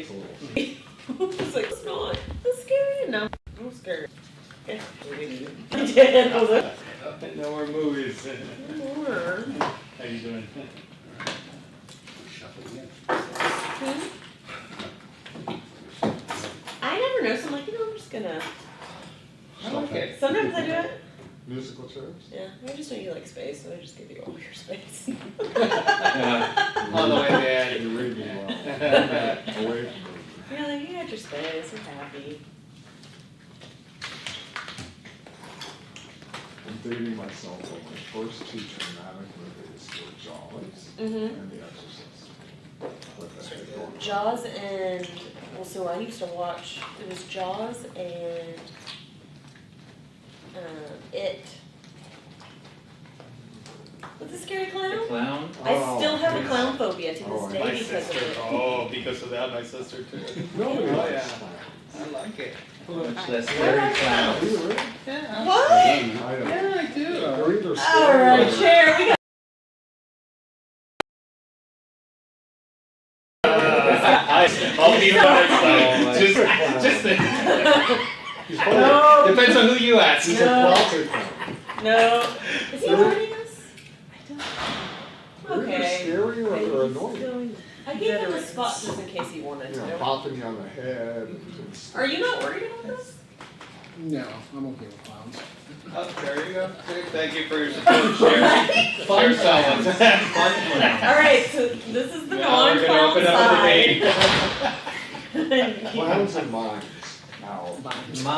It's a little. It's like, it's not. It's scary. No, I'm scared. Okay. I did. I was like, No more movies. no more. How you doing? Shuffle again. I never know, so I'm like, I'm just gonna. I like it. Sometimes I do it. Musical chairs? Yeah, I just know you like space, so I just give you all your space. Yeah. On the way there. You're reading well. Away from me. Yeah, like, you got your space, I'm happy. I'm dating myself, but my first two traumatic movies were Jaws Mm-hmm. and The Exorcist. What the heck going on? Jaws and, well, so I used to watch, it was Jaws and It. What's the scary clown? Clown? I still have a yes. clown phobia to this Oh, day My because sister. of it. Oh, because of that, my sister too. Nobody Oh, likes yeah. clowns. I like it. The scary clowns. Do you really? Yeah. What? I don't. Yeah, I do. They're either scary Alright, or- Cher, we got. I'll be honest. He's funny. No. Depends on who you ask. He's a closet clown. No. Is he joining us? They're either Okay. scary or annoying. I gave him a spot just in case he wanted You know, to. popping you on the head. Are you not worried about this? No, I'm okay with clowns. Oh, there you go. Thank you for your support, Sharon. Fun someone. Fun clown. Alright, so this is the Now we're gonna non-clown open up a side. debate. Clowns and mines. Ow. Mines. I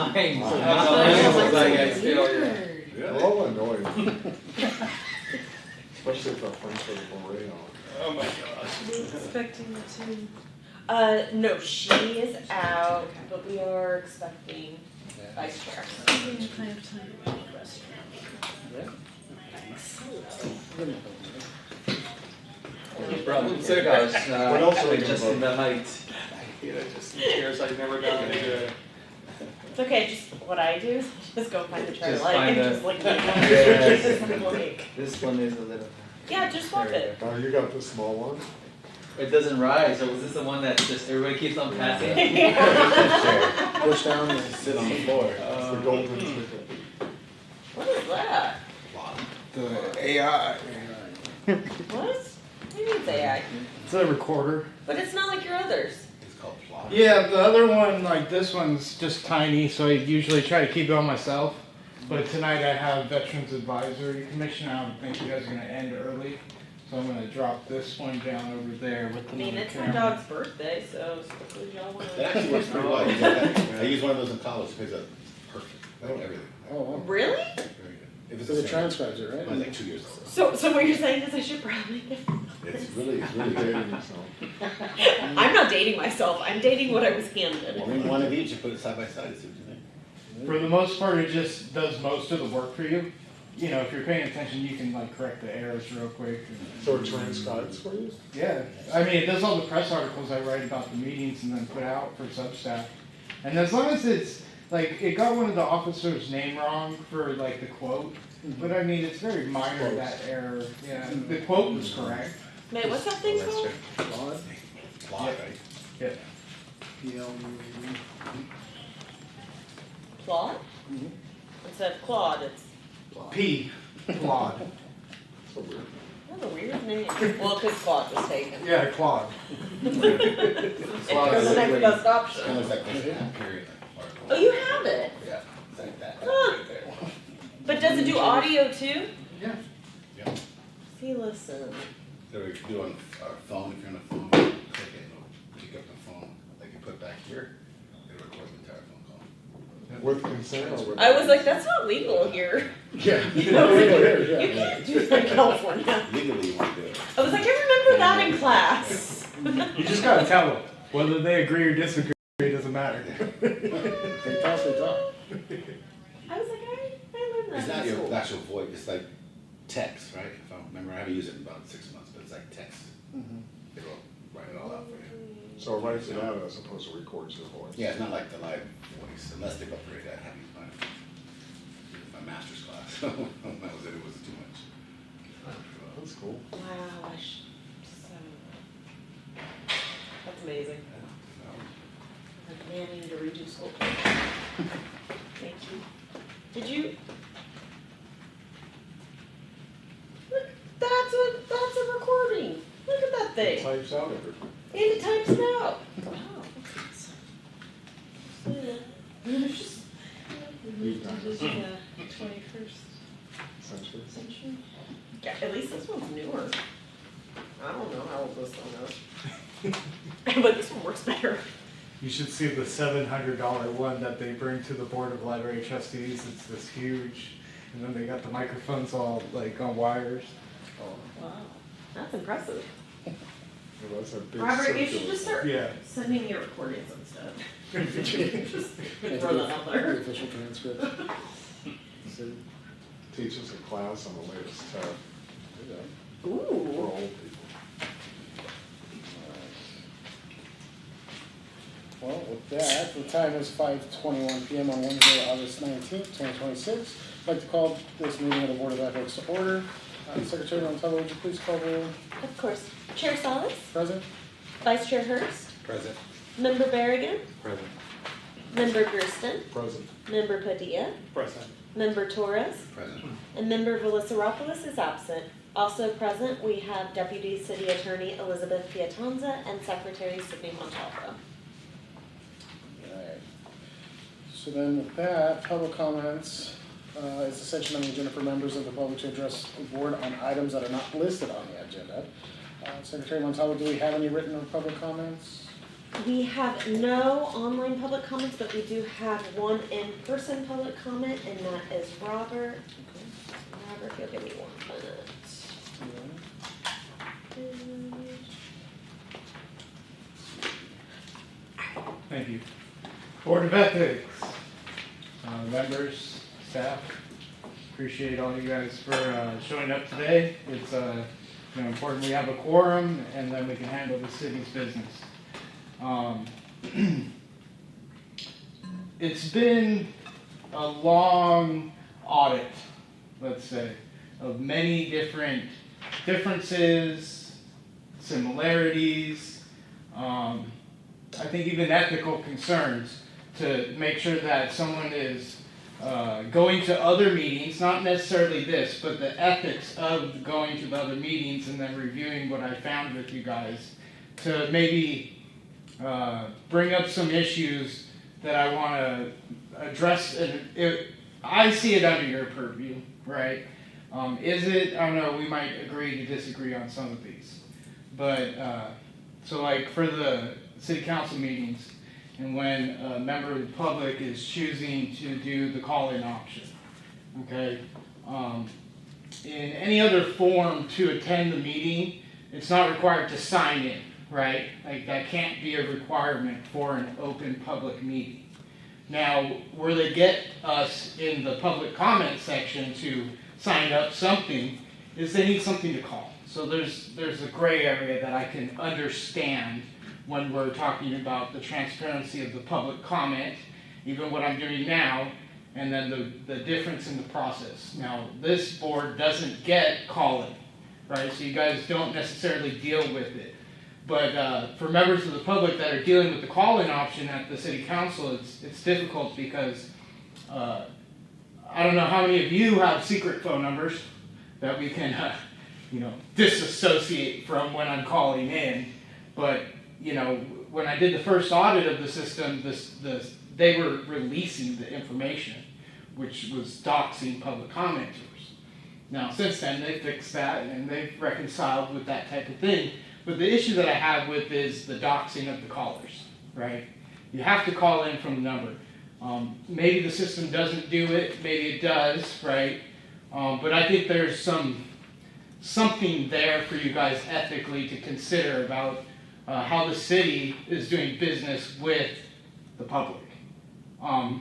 feel you. They're all annoying. Especially if they're friends with a beret on. Oh my gosh. Expecting the no, she is out, but we are expecting vice chair. So gosh, What else are we just gonna in the height. You know, just chairs I've never done. It's okay, just what I do is just go find the chair Just like find and a- just like Yes. just like This one is a little. yeah, just swap There we it. Oh, you got the small one? It doesn't rise, or was this the one that just everybody keeps on passing? Push down and Sit on the floor. It's the golden ticket. What is that? the AI. What? Maybe it's AI. It's a recorder. But it's not like your others. It's called plot. Yeah, the other one, like this one's just tiny, so I usually try to keep it on myself. But tonight I have Veterans Advisory Commission. I don't think you guys are going to end early. So I'm going to drop this one down over there with the I mean, little it's my camera. dog's birthday, so hopefully y'all want It to. actually works pretty well. You get that. I use one of those in college, it pays up perfect, like everything. Oh, wow. Really? Very good. If it's So the it same, transcribes it, mine's right? like 2 years old. So what you're saying is I should probably get. It's really Dating yourself. I'm not dating myself. I'm dating what I was Well, handed. maybe one of each, you put it side by side, see what you think. For the most part, it just does most of the work for you. You know, if you're paying attention, you can like correct the errors real quick. So it transcribes for you? Yeah, I mean, it does all the press articles I write about the meetings and then put out for Substack. And as long as it's, like, it got one of the officers' name wrong for, like, the quote, but I mean, it's very minor, that error. Yeah, the quote was correct. Wait, what's that thing called? Claude? Plot, right? Yeah. Claude? Mhm. Instead of Claude, it's. P. Claude. So weird. That's a weird name. Well, because Claude was taken. Yeah, Claude. It was the next best Kind option. of looks like this, period. article. Oh, you have it? Yeah, it's like that, Huh. right there. But does it do audio too? Yeah. Yeah. See, listen. So we do on our phone, if you're on a phone, click it, it'll pick up the phone, like you put back here, it records the entire phone call. With consent or with? I was like, that's not legal here. Yeah. I was like, you can't do that in California. Legally, you want to do it. I was like, I remember that in class. You just gotta tell them. Whether they agree or disagree, it doesn't matter. They talk, they talk. I was like, I learned that It's not in your school. actual voice, it's like text, right? If I remember, I haven't used it in about 6 months, but it's like text. It'll write it all out for you. So it writes it out as opposed to records your voice. Yeah, it's not like the live voice, unless they've upgraded that. I haven't used my master's class. When that was it, it was too much. That's cool. Wow, that's amazing. Man, we need to redo school. Thank you. Did you? Look, that's a recording. Look at that It thing. types out everything. And it types it out. Wow. You've done this 21st century. century. Yeah, at least this one's newer. I don't know how old this one is. But this one works better. You should see the $700 one that they bring to the Board of Library Trustees. It's this huge, and then they got the microphones all like on wires. Wow. That's impressive. Well, that's a big Robert, you should circular just start Yeah. sending me your recordings instead. Just throw that out there. Official transcript. See, teaches a class on the latest tech for Ooh. old people. Well, with that, the time is 5:21 PM on Wednesday, August 19th, 2026. I'd like to call this meeting of the Board of Ethics to order. Secretary Montalvo, would you please call the roll? Of course. Chair Salas, Present? Vice Chair Hurst, Present. Member Berrigan, Present. Member Gerston, Present. Member Padilla, Present. Member Torres, Present. and Member Vilisaropoulos is absent. Also present, we have Deputy City Attorney Elizabeth Piatanza and Secretary Sydney Montalvo. Alright. So then with that, public comments is the section on the agenda for members of the public to address the board on items that are not listed on the agenda. Secretary Montalvo, do we have any written or public comments? We have no online public comments, but we do have one in-person public comment, and that is Robert. Robert, you'll give me 1 minute. Thank you. Board of Ethics, members, staff, appreciate all you guys for showing up today. It's important we have a quorum and then we can handle the city's business. It's been a long audit, let's say, of many different differences, similarities, I think even ethical concerns to make sure that someone is going to other meetings, not necessarily this, but the ethics of going to the other meetings and then reviewing what I found with you guys to maybe bring up some issues that I want to address. And I see it under your purview, right? Is it? I don't know, we might agree to disagree on some of these. But, so like for the city council meetings, and when a member of the public is choosing to do the call-in option, okay? In any other form to attend the meeting, it's not required to sign in, right? Like that can't be a requirement for an open public meeting. Now, where they get us in the public comment section to sign up something is they need something to call. So there's a gray area that I can understand when we're talking about the transparency of the public comment, even what I'm doing now, and then the difference in the process. Now, this board doesn't get call-in, right? So you guys don't necessarily deal with it. But for members of the public that are dealing with the call-in option at the city council, it's difficult because I don't know how many of you have secret phone numbers that we can disassociate from when I'm calling in. But when I did the first audit of the system, they were releasing the information, which was doxing public commenters. Now, since then, they fixed that and they've reconciled with that type of thing. But the issue that I have with is the doxing of the callers, right? You have to call in from the number. Maybe the system doesn't do it, maybe it does, right? But I think there's something there for you guys ethically to consider about how the city is doing business with the public. Do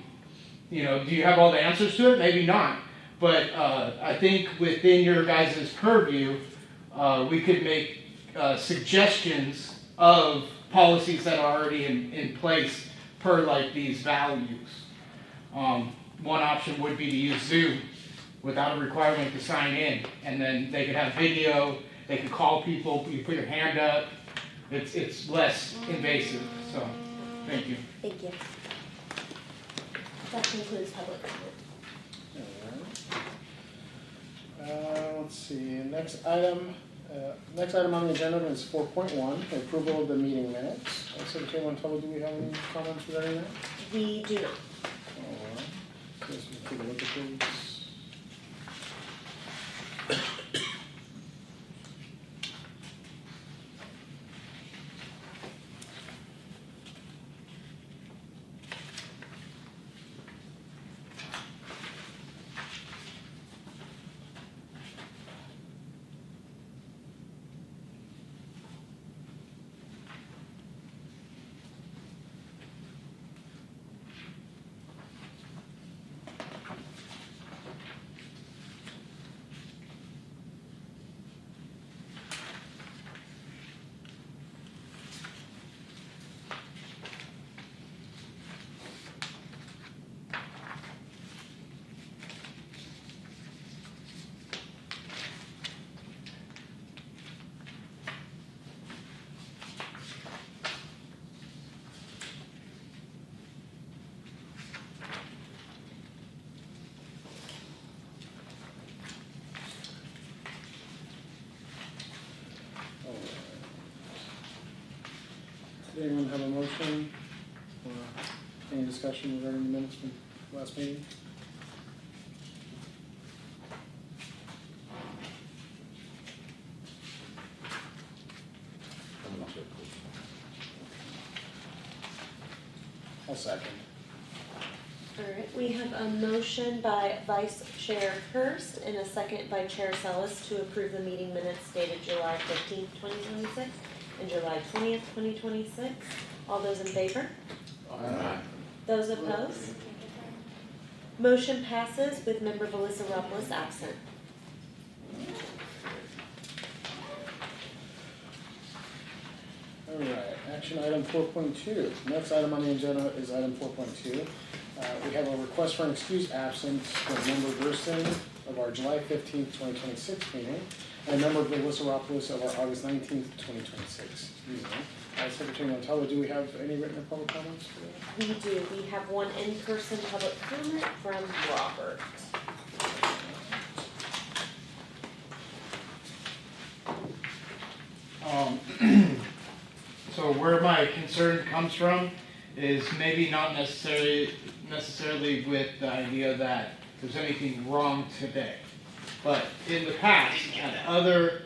you have all the answers to it? Maybe not. But I think within your guys' purview, we could make suggestions of policies that are already in place per like these values. One option would be to use Zoom without a requirement to sign in, and then they could have video, they could call people, you put your hand up, it's less invasive. So Thank you. Thank you. That concludes public comment. Let's see, next item on the agenda is 4.1, approval of the meeting minutes. Secretary Montalvo, do we have any comments regarding that? We do not. Alright, let's take a look at these. Does anyone have a motion or any discussion regarding the minutes from last meeting? I'll second. All right, we have a motion by Vice Chair Hurst and a second by Chair Sellis to approve the meeting minutes dated July 15th, 2026 and July 20th, 2026. All those in favor? Aye. Those opposed? Motion passes with member Melissa Robles absent. All right, action item 4.2. Next item on the agenda is item 4.2. We have a request for an excused absence from member Gerson of our July 15th, 2026 meeting, and member Melissa Robles of our August 19th, 2026 meeting. Secretary Montalvo, do we have any written or public comments for that? We do. We have one in-person public comment from Robert. So where my concern comes from is maybe not necessarily with the idea that there's anything wrong today, but in the past, at other,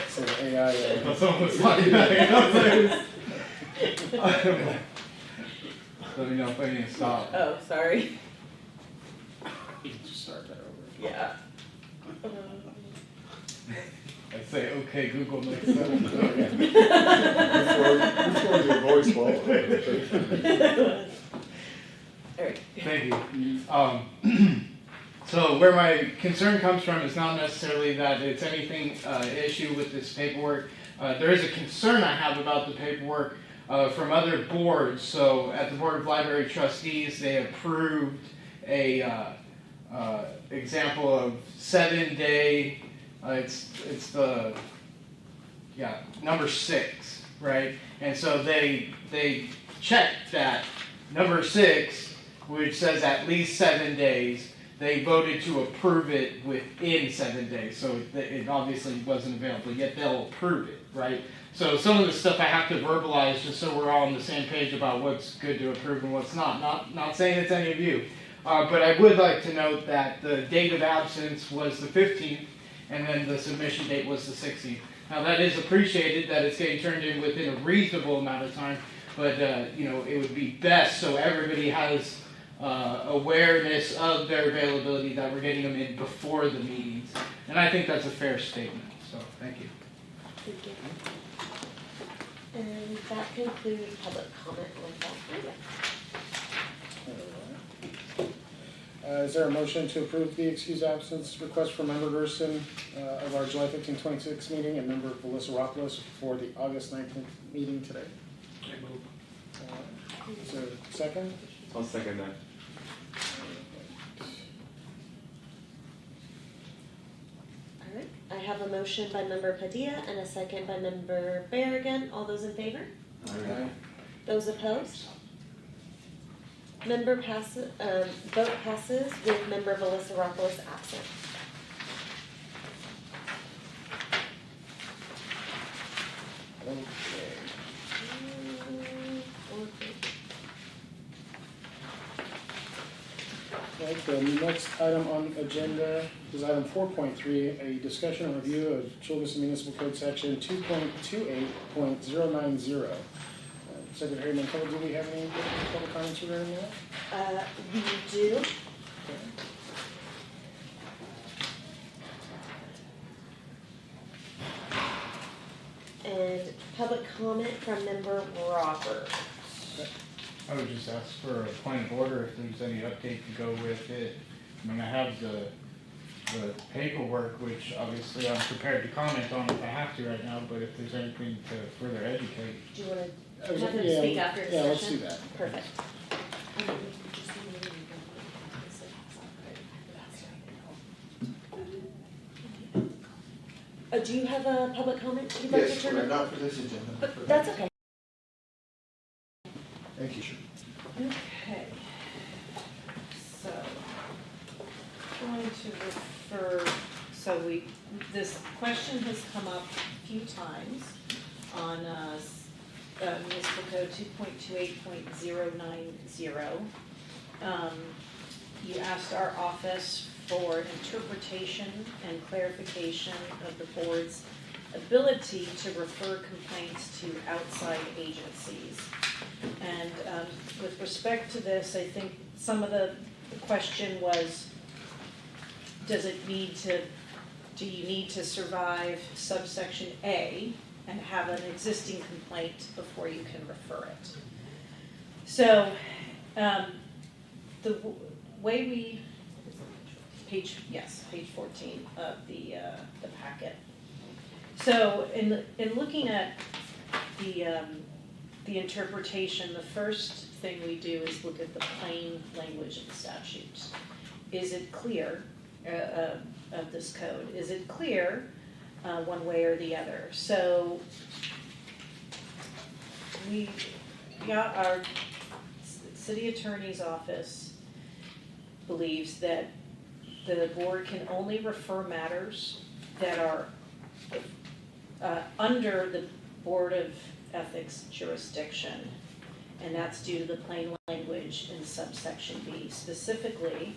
So the AI, that's almost like that. Let me know if I need to stop. Oh, sorry. just start that over. Yeah. I say, okay, Google next time. Before your voice well. Alright. Thank you. So where my concern comes from is not necessarily that it's anything issue with this paperwork. There is a concern I have about the paperwork from other boards. So at the Board of Library Trustees, they approved a example of 7-day. It's the number 6, right? And so they checked that number 6, which says at least 7 days. They voted to approve it within 7 days, so it obviously wasn't available, yet they'll approve it, right? So some of the stuff I have to verbalize just so we're all on the same page about what's good to approve and what's not. Not saying it's any of you, but I would like to note that the date of absence was the 15th, and then the submission date was the 16th. Now that is appreciated that it's getting turned in within a reasonable amount of time, but it would be best so everybody has awareness of their availability, that we're getting them in before the meetings. And I think that's a fair statement, so thank you. Thank you. And that concludes public comment on that item. Is there a motion to approve the excused absence request from member Gerson of our July 15, 2026 meeting and member Melissa Robles for the August 19th meeting today? Is there a second? I'll second that. Alright, I have a motion by member Padilla and a second by member Berrigan. All those in favor? Aye. Those opposed? Vote passes with member Velisaropoulos absent. Right, the next item on agenda is item 4.3, a discussion and review of Chillicothe Municipal Code Section 2.28.090. Secretary Montalvo, do we have any public comments regarding that? We do. And public comment from member Roberts. I would just ask for a point of order if there's any update to go with it. I mean, I have the paperwork, which obviously I'm prepared to comment on if I have to right now, but if there's anything to further educate. Do you want to Yeah, have them speak after discussion? Yeah, let's do that. Perfect. Do you have a public comment you'd like to Yes, turn but on? not for this agenda. But that's okay. Thank you, sure. Okay. So, going to refer, this question has come up a few times on municipal code 2.28.090. You asked our office for interpretation and clarification of the board's ability to refer complaints to outside agencies. And with respect to this, I think some of the question was, do you need to survive subsection A and have an existing complaint before you can refer it? So the way we, page 14 of the packet. So in looking at the interpretation, the first thing we do is look at the plain language of the statute. Is it clear of this code? Is it clear one way or the other? So our city attorney's office believes that the board can only refer matters that are under the Board of Ethics jurisdiction, and that's due to the plain language in subsection B. Specifically,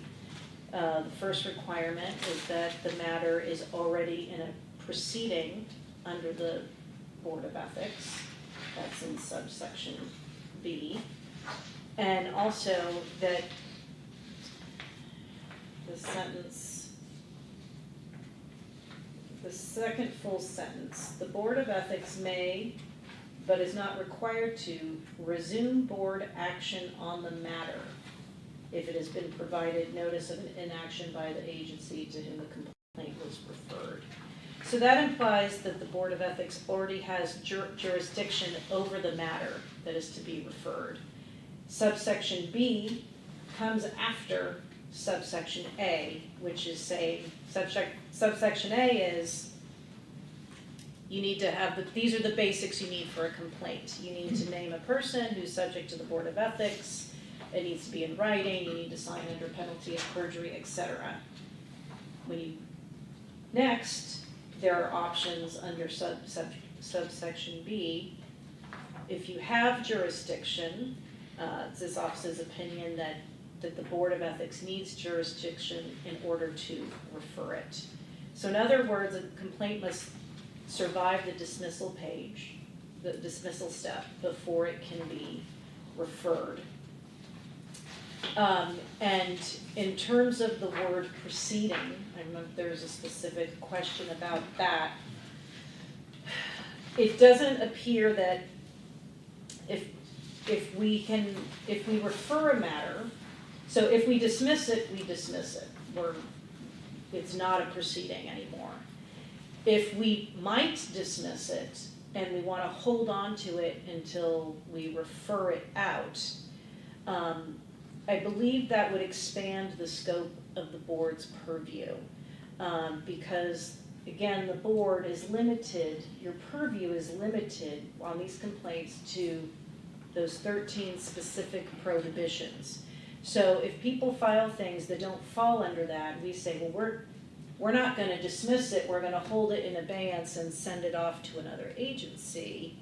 the first requirement is that the matter is already in a proceeding under the Board of Ethics. That's in subsection B. And also that the second full sentence, the Board of Ethics may, but is not required to, resume board action on the matter if it has been provided notice of an inaction by the agency to whom the complaint was referred. So that implies that the Board of Ethics already has jurisdiction over the matter that is to be referred. Subsection B comes after subsection A, which is saying, subsection A is, you need to have, these are the basics you need for a complaint. You need to name a person who's subject to the Board of Ethics. It needs to be in writing. You need to sign under penalty of perjury, etc. Next, there are options under subsection B. If you have jurisdiction, it's this office's opinion that the Board of Ethics needs jurisdiction in order to refer it. So in other words, a complaint must survive the dismissal page, the dismissal step, before it can be referred. And in terms of the word proceeding, I don't know if there's a specific question about that. It doesn't appear that if we refer a matter, so if we dismiss it, we dismiss it. It's not a proceeding anymore. If we might dismiss it and we want to hold on to it until we refer it out, I believe that would expand the scope of the board's purview, because again, the board is limited, your purview is limited on these complaints to those 13 specific prohibitions. So if people file things that don't fall under that, we say, well, we're not gonna dismiss it, we're gonna hold it in abeyance and send it off to another agency,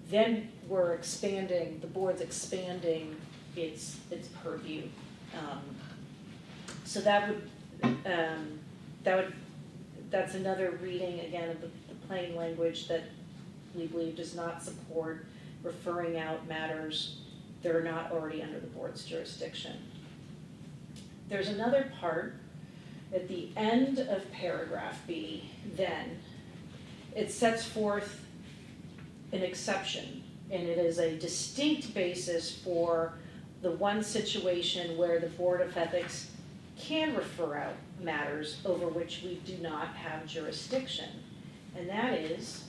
then we're expanding, the board's expanding its purview. So that's another reading, again, of the plain language that we believe does not support referring out matters that are not already under the board's jurisdiction. There's another part at the end of paragraph B, then, it sets forth an exception, and it is a distinct basis for the one situation where the Board of Ethics can refer out matters over which we do not have jurisdiction. And that is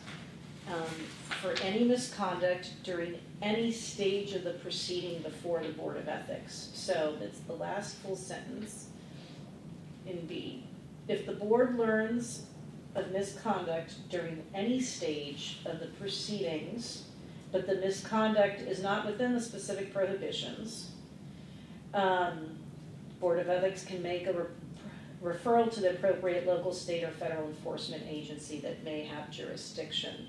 for any misconduct during any stage of the proceeding before the Board of Ethics. So that's the last full sentence in B. If the board learns of misconduct during any stage of the proceedings, but the misconduct is not within the specific prohibitions, Board of Ethics can make a referral to the appropriate local, state, or federal enforcement agency that may have jurisdiction.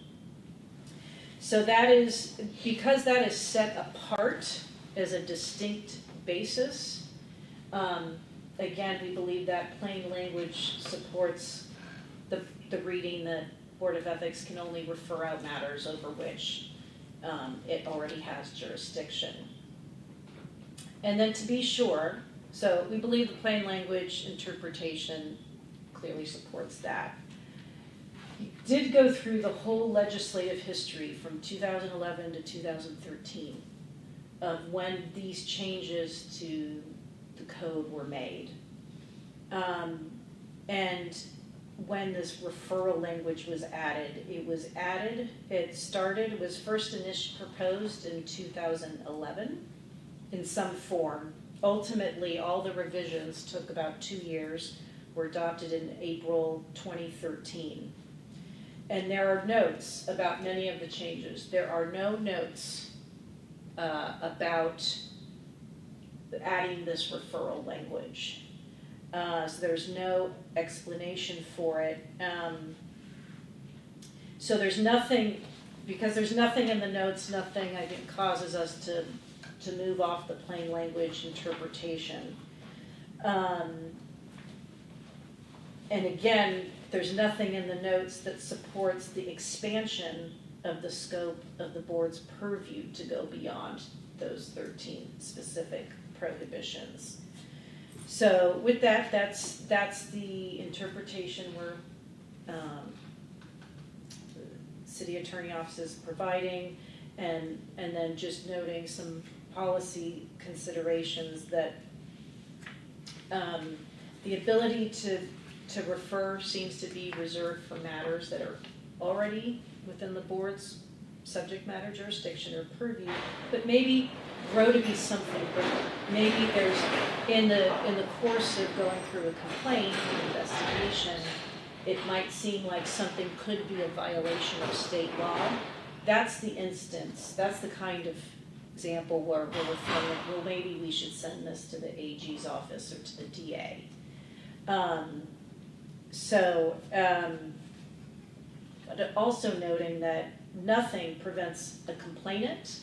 So that is, because that is set apart as a distinct basis, again, we believe that plain language supports the reading that Board of Ethics can only refer out matters over which it already has jurisdiction. And then to be sure, so we believe the plain language interpretation clearly supports that. He did go through the whole legislative history from 2011 to 2013 of when these changes to the code were made. And when this referral language was added, it was first initially proposed in 2011 in some form. Ultimately, all the revisions took about 2 years, were adopted in April 2013. And there are notes about many of the changes. There are no notes about adding this referral language. So there's no explanation for it. So there's nothing, because there's nothing in the notes, nothing I think causes us to move off the plain language interpretation. And again, there's nothing in the notes that supports the expansion of the scope of the board's purview to go beyond those 13 specific prohibitions. So with that, that's the interpretation we're the city attorney office is providing, and then just noting some policy considerations that the ability to refer seems to be reserved for matters that are already within the board's subject matter jurisdiction or purview, but maybe grow to be something bigger. Maybe there's, in the course of going through a complaint, an investigation, it might seem like something could be a violation of state law. That's the instance, that's the kind of example where we're referring, well, maybe we should send this to the AG's office or to the DA. Also noting that nothing prevents a complainant,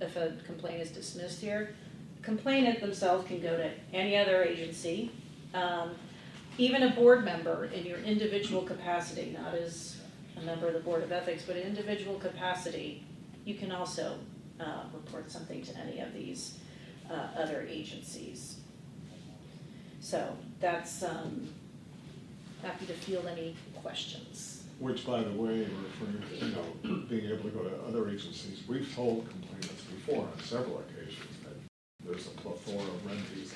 if a complaint is dismissed here, complainant themselves can go to any other agency, even a board member in your individual capacity, not as a member of the Board of Ethics, but in individual capacity, you can also report something to any of these other agencies. So that's, happy to field any questions. Which, by the way, referring to, being able to go to other agencies, we've told complainants before on several occasions that there's a plethora of remedies.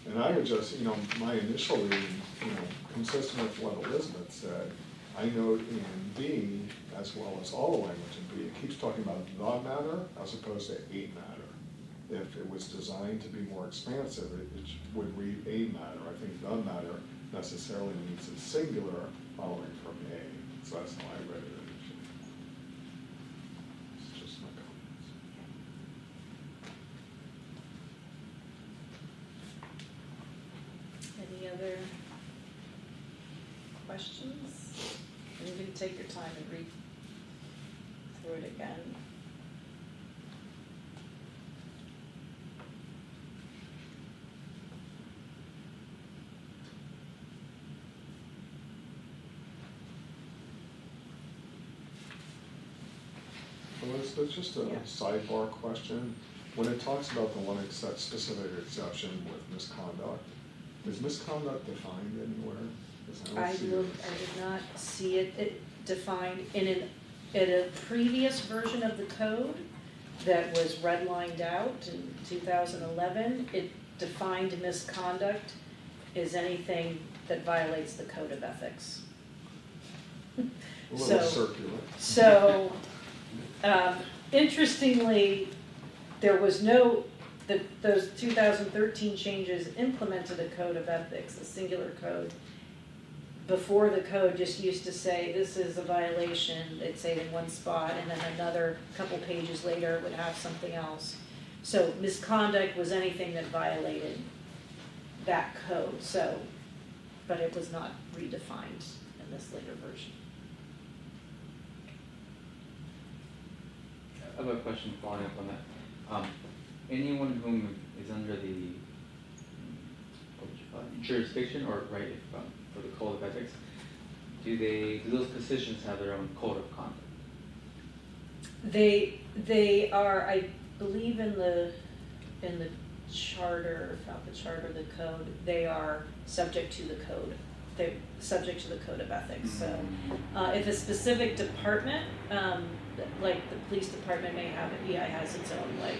And I would just, my initial reading, consistent with what Elizabeth said, I note in B, as well as all the language in B, it keeps talking about the matter as opposed to a matter. if it was designed to be more expansive, it would read a matter. I think the matter necessarily means it's singular following from a, so that's how I read it initially. It's just my comments. Any other questions? And you can take your time and read through it again. Well, there's just a Yeah. sidebar question. When it talks about the one specific exception with misconduct, is misconduct defined anywhere? 'Cause don't I see looked, I did not see it defined in a previous version of the code that was redlined out in 2011. It defined misconduct as anything that violates the code of ethics. A little So- circular. So, interestingly, there was those 2013 changes implemented a code of ethics, a singular code. Before, the code just used to say, this is a violation, it'd say it in one spot, and then another couple pages later it would have something else. So misconduct was anything that violated that code, but it was not redefined in this later version. I have a question following up on that. Anyone whom is under the what would you call it, jurisdiction or right for the code of ethics, do those positions have their own code of conduct? They are, I believe in the charter, if not the charter, the code, they are subject to the code. They're subject to the code of ethics, so, if a specific department, like the police department may have, has its own like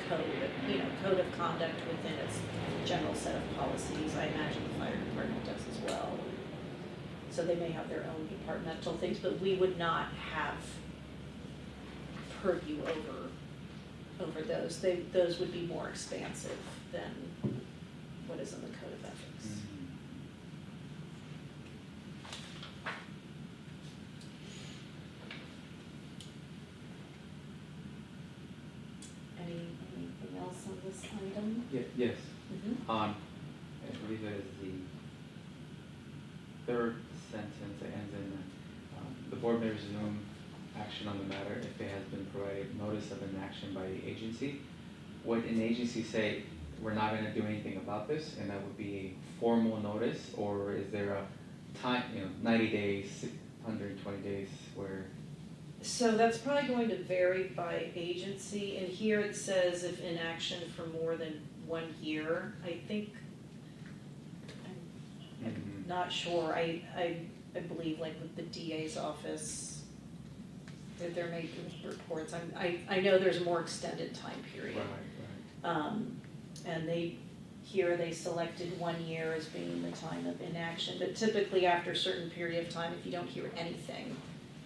code, code of conduct within its general set of policies. I imagine the fire department does as well. So they may have their own departmental things, but we would not have purview over those. Those would be more expansive than what is in the code of ethics. Anything else on this item? Yes. Mm-hmm. I believe it is the third sentence that ends in, the board may resume action on the matter if it has been provided notice of an action by the agency. Would an agency say, we're not gonna do anything about this, and that would be a formal notice, or is there a time, 90 days, 120 days where? So that's probably going to vary by agency, and here it says if inaction for more than 1 year. I think, I'm not sure, I believe like with the DA's office, that they're making reports, I know there's a more extended time period. Right. And they selected 1 year as being the time of inaction, but typically after a certain period of time, if you don't hear anything,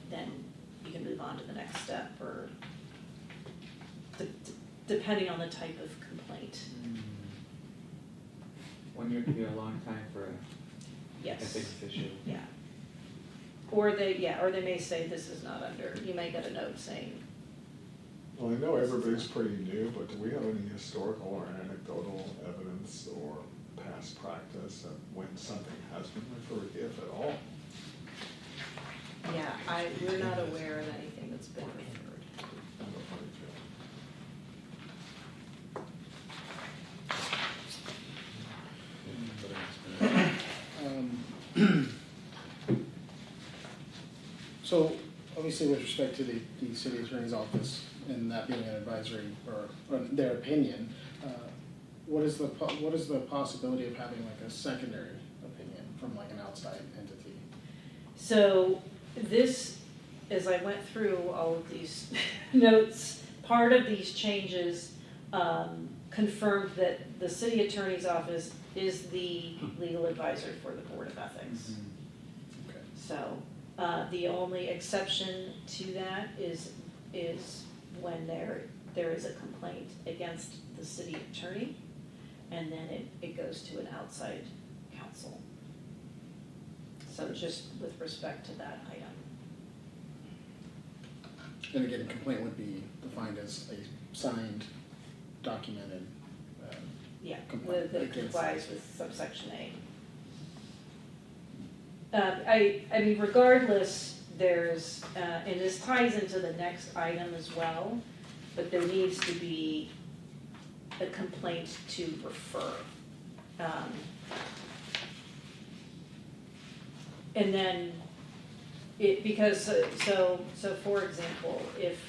then you can move on to the next step, or depending on the type of complaint. 1 year could be a long time for a Yes. ethics issue. Yeah. Or they may say this is not under, you may get a note saying, Well, I know everybody's pretty new, but do we have any historical or anecdotal evidence or past practice of when something has been referred, if at all? yeah, we're not aware of anything that's been referred. I have a funny So, obviously with respect to the city attorney's office and that being an advisory or their opinion, what is the possibility of having like a secondary opinion from like an outside entity? So this, as I went through all of these notes, part of these changes confirmed that the city attorney's office is the legal advisor for the Board of Ethics. Okay. So the only exception to that is when there is a complaint against the city attorney, and then it goes to an outside counsel. So just with respect to that item. And again, a complaint would be defined as a signed, documented, Yeah, complaint that against- complies with subsection A. I mean, regardless, there's, and this ties into the next item as well, but there needs to be a complaint to refer. And then because, so for example, if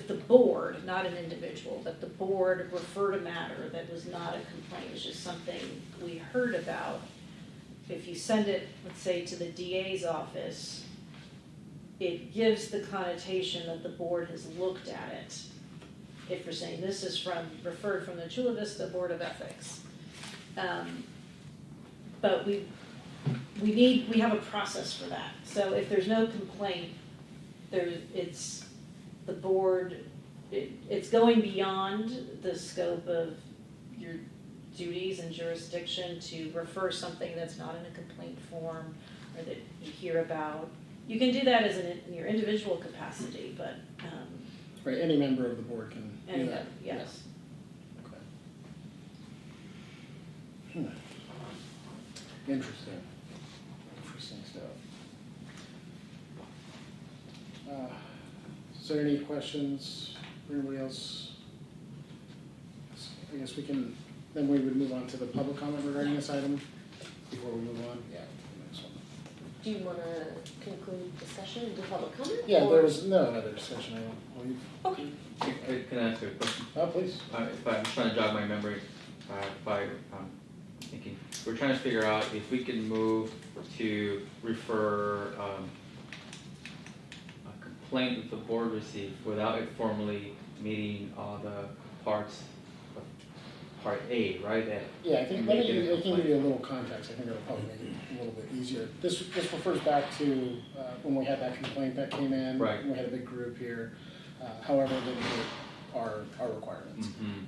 the board, not an individual, but the board referred a matter that was not a complaint, it's just something we heard about, if you send it, let's say, to the DA's office, it gives the connotation that the board has looked at it. If you're saying this is referred from the Chula Vista Board of Ethics. But we have a process for that. So if there's no complaint, it's the board, it's going beyond the scope of your duties and jurisdiction to refer something that's not in a complaint form or that you hear about. You can do that as in your individual capacity, but. Right, any member of the board can do Anyway, that. yes. Okay. Interesting. Interesting stuff. Is there any questions for anybody else? I guess we can, then we would move on to the public comment regarding this item before we move on. Yeah, the next one. Do you want to conclude the session and do public comment? Yeah, or- there was no other discussion, I believe. Okay. Can I ask you a question? Please. If I'm trying to jog my memory, by thinking, we're trying to figure out if we can move to refer a complaint that the board received without it formally meeting all the parts of part A, right? That Yeah, I think, and let make it a me, I can complaint. give you a little context, I think that'll probably make it a little bit easier. This refers back to when we had that complaint that came in. Right. We had a big group here, however, it didn't meet our requirements. Mhm.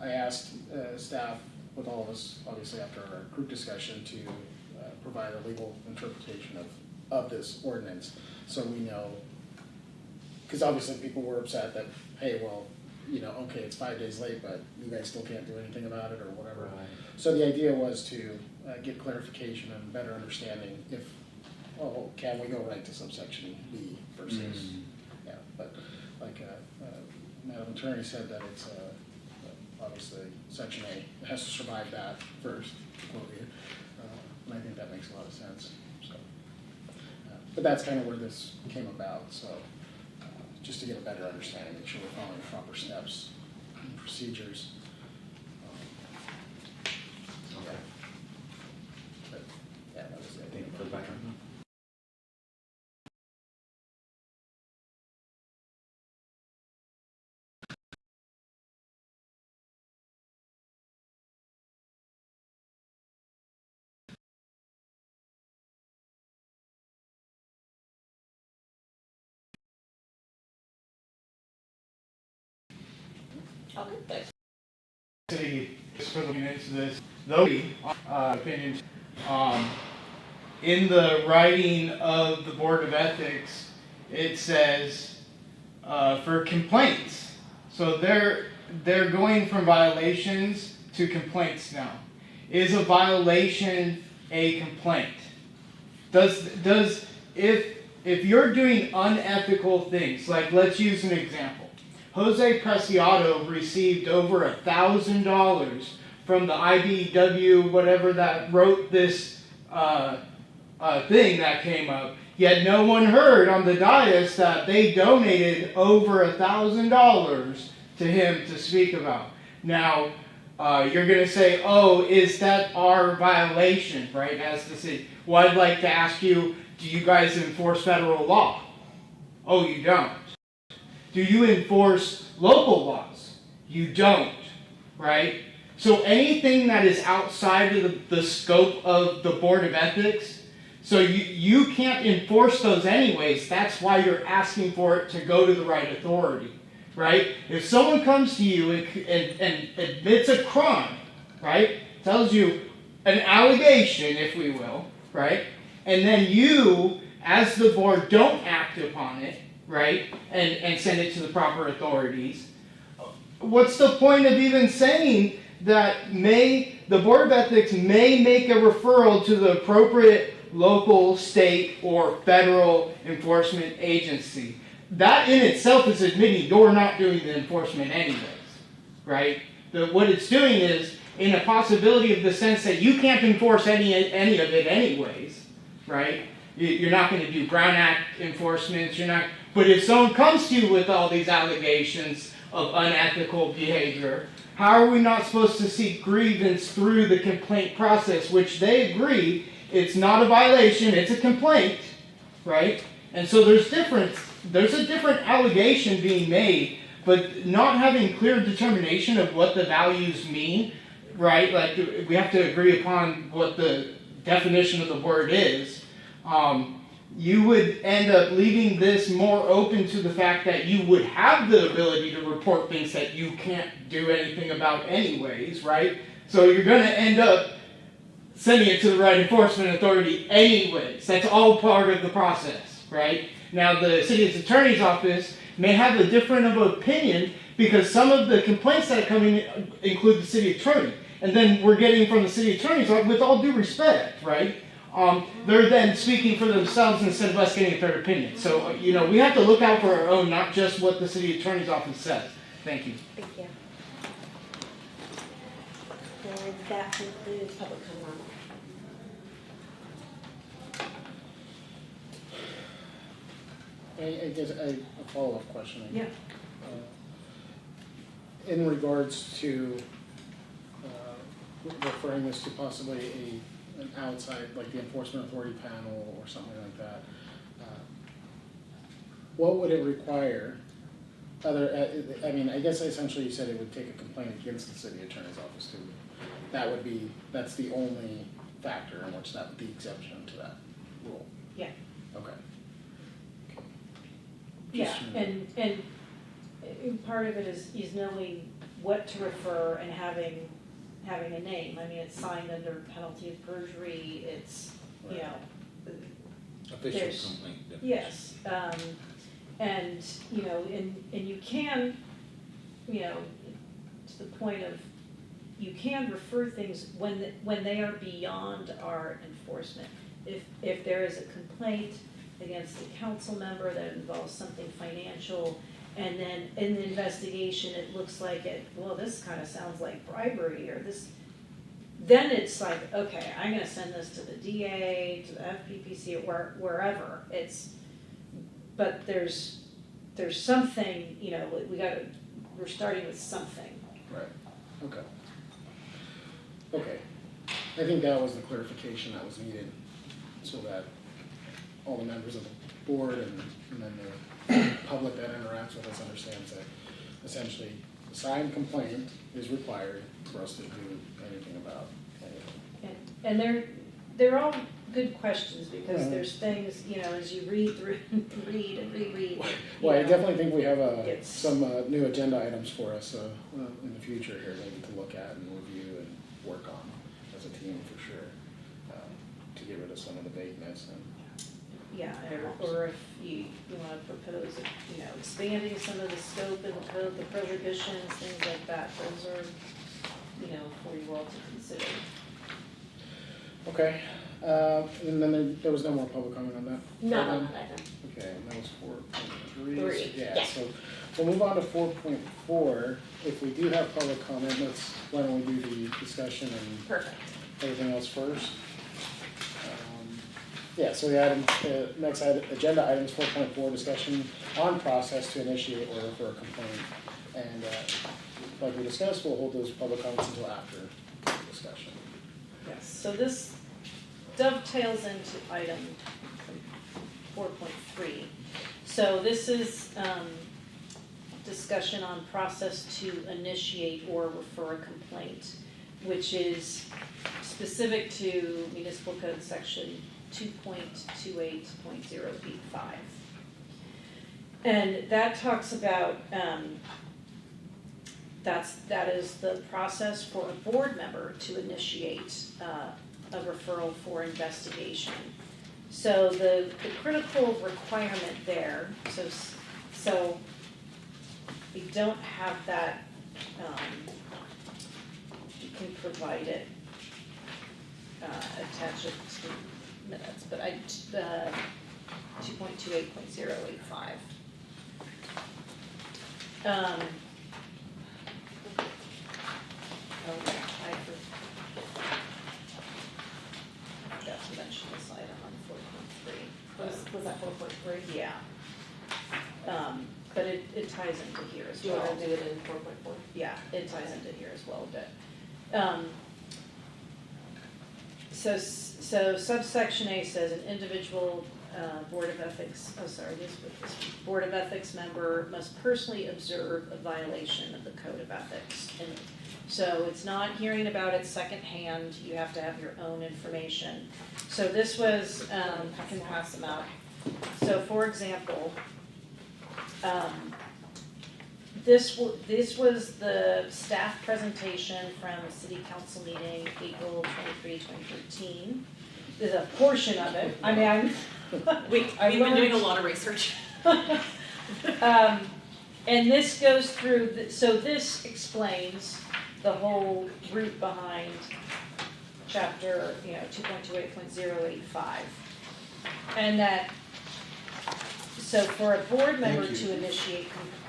I asked staff, with all of us, obviously after our group discussion, to provide a legal interpretation of this ordinance, so we know, because obviously people were upset that, hey, well, you know, okay, it's 5 days late, but you guys still can't do anything about it, or whatever. Right. So the idea was to get clarification and better understanding if, well, can we go right to subsection B versus, Mm. yeah, but like Madam Attorney said that it's obviously section A has to survive that first, to quote you, and I think that makes a lot of sense, so. But that's kind of where this came about, so just to get a better understanding, make sure we're following the proper steps and procedures. Okay. But, yeah, that was it. Thank you for the background. Okay, thanks. City, just for looking into this, those opinions, in the writing of the Board of Ethics, it says for complaints. So they're going from violations to complaints now. Is a violation a complaint? If you're doing unethical things, like let's use an example. Jose Preciado received over $1,000 from the IBW, whatever that wrote this thing that came up. Yet no one heard on the dais that they donated over $1,000 to him to speak about. Now, you're going to say, oh, is that our violation, right, as the city? Well, I'd like to ask you, do you guys enforce federal law? Oh, you don't. Do you enforce local laws? You don't, right? So anything that is outside of the scope of the Board of Ethics, So you can't enforce those anyways. That's why you're asking for it to go to the right authority, right? If someone comes to you and admits a crime, right? Tells you an allegation, if we will, right? And then you, as the board, don't act upon it, right? And send it to the proper authorities. What's the point of even saying that the Board of Ethics may make a referral to the appropriate local, state, or federal enforcement agency? That in itself is admitting you're not doing the enforcement anyways, right? What it's doing is in a possibility of the sense that you can't enforce any of it anyways, right? You're not going to do Brown Act enforcements, but if someone comes to you with all these allegations of unethical behavior, how are we not supposed to seek grievance through the complaint process, which they agree it's not a violation, it's a complaint, right? And so there's a different allegation being made, but not having clear determination of what the values mean, right? Like we have to agree upon what the definition of the word is. You would end up leaving this more open to the fact that you would have the ability to report things that you can't do anything about anyways, right? So you're going to end up sending it to the right enforcement authority anyways. That's all part of the process, right? Now the city attorney's office may have a different of opinion because some of the complaints that are coming include the city attorney. And then we're getting from the city attorney's office, with all due respect, right? They're then speaking for themselves instead of us getting a third opinion. So, we have to look out for our own, not just what the city attorney's office says. Thank you. Thank you. And that concludes public comment. I guess a follow-up question. Yeah. In regards to referring this to possibly an outside, like the enforcement authority panel or something like that, what would it require? I guess essentially you said it would take a complaint against the city attorney's office too. That's the only factor in which that would be the exception to that rule. Yeah. Okay. Yeah, Just- and part of it is knowing what to refer and having a name. I mean, it's signed under penalty of perjury, it's, Official There's- complaint definition. yes. And you can, to the point of, you can refer things when they are beyond our enforcement. If there is a complaint against a council member that involves something financial, and then in the investigation, it looks like this kind of sounds like bribery, or this, then it's like, okay, I'm gonna send this to the DA, to the FPPC, or wherever, but there's something, we're starting with something. Right, okay. Okay, I think that was the clarification that was needed, so that all the members of the board and then the public that interacts with us understands that essentially a signed complaint is required for us to do anything about anything. And they're all good questions, because Mhm. there's things, as you read through, read and reread. Well, I definitely think we have It's- some new agenda items for us in the future here, maybe to look at and review and work on as a team for sure, to get rid of some of the vagueness and. Yeah, or if you wanna propose, expanding some of the scope and the code, the prohibitions, things like that, those are, for you all to consider. Okay, and then there was no more public comment on that? No, item? not item. Okay, and that was 4.3. Three, Yeah, yeah. so we'll move on to 4.4. If we do have public comment, why don't we do the discussion and Perfect. everything else first? Yeah, so the next agenda item is 4.4, discussion on process to initiate or refer a complaint. And like we discussed, we'll hold those public comments until after the discussion. Yes, so this dovetails into item 4.3. So this is discussion on process to initiate or refer a complaint, which is specific to municipal code section 2.28.085. And that talks about, that is the process for a board member to initiate a referral for investigation. So the critical requirement there, so we don't have that, you can provide it, attach it to minutes, but 2.28.085. Okay, I forgot to mention this item on 4.3. Was that 4.3? Yeah. But it ties into here as Do you well. wanna do it in 4.4? Yeah, it ties into here as well a bit. So subsection A says an individual Board of Ethics, Board of Ethics member must personally observe a violation of the Code of Ethics. And so it's not hearing about it secondhand, you have to have your own information. So this was, I can pass them out. So for example, this was the staff presentation from a city council meeting, April 23, 2013. There's a portion of it, I mean, We've been doing a lot of research. and this goes through, so this explains the whole root behind chapter, 2.28.085. And that, so for a board member Thank you. to initiate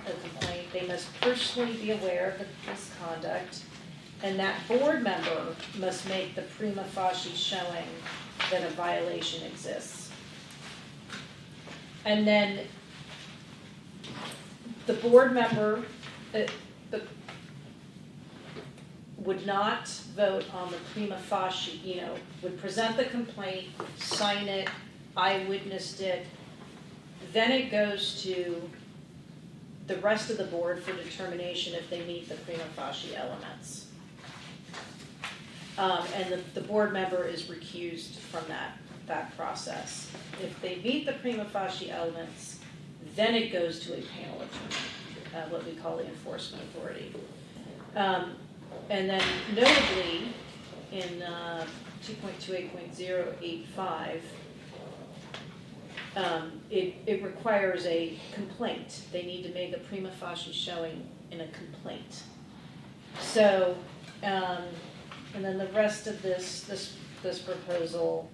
a complaint, they must personally be aware of the misconduct, and that board member must make the prima facie showing that a violation exists. And then the board member would not vote on the prima facie, would present the complaint, sign it, I witnessed it, then it goes to the rest of the board for determination if they meet the prima facie elements. And the board member is recused from that process. If they meet the prima facie elements, then it goes to a panel attorney, what we call the enforcement authority. And then notably, in 2.28.085, it requires a complaint. They need to make a prima facie showing in a complaint. So, and then the rest of this proposal,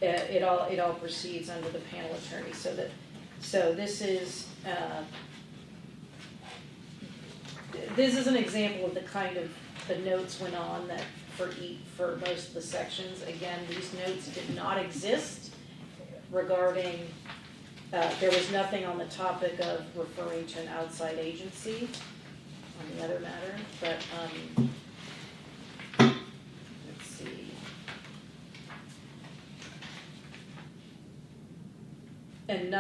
it all proceeds under the panel attorney. So this is an example of the kind of the notes went on that for most of the sections. Again, these notes did not exist regarding. There was nothing on the topic of referring to an outside agency on the other matter, but let's see. And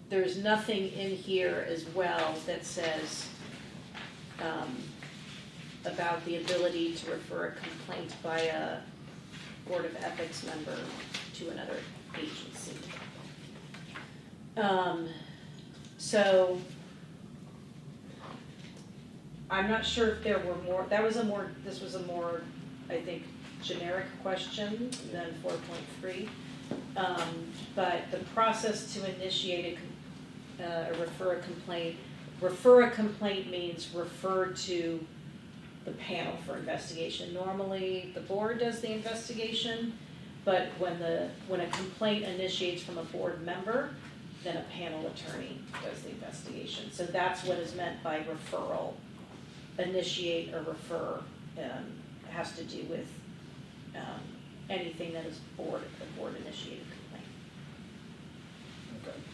there's nothing in here as well that says about the ability to refer a complaint by a Board of Ethics member to another agency. So I'm not sure if there were more, this was a more, I think, generic question than 4.3. But the process to initiate refer a complaint means refer to the panel for investigation. Normally, the board does the investigation, but when a complaint initiates from a board member, then a panel attorney does the investigation. So that's what is meant by referral. Initiate or refer has to do with anything that is a board initiated complaint.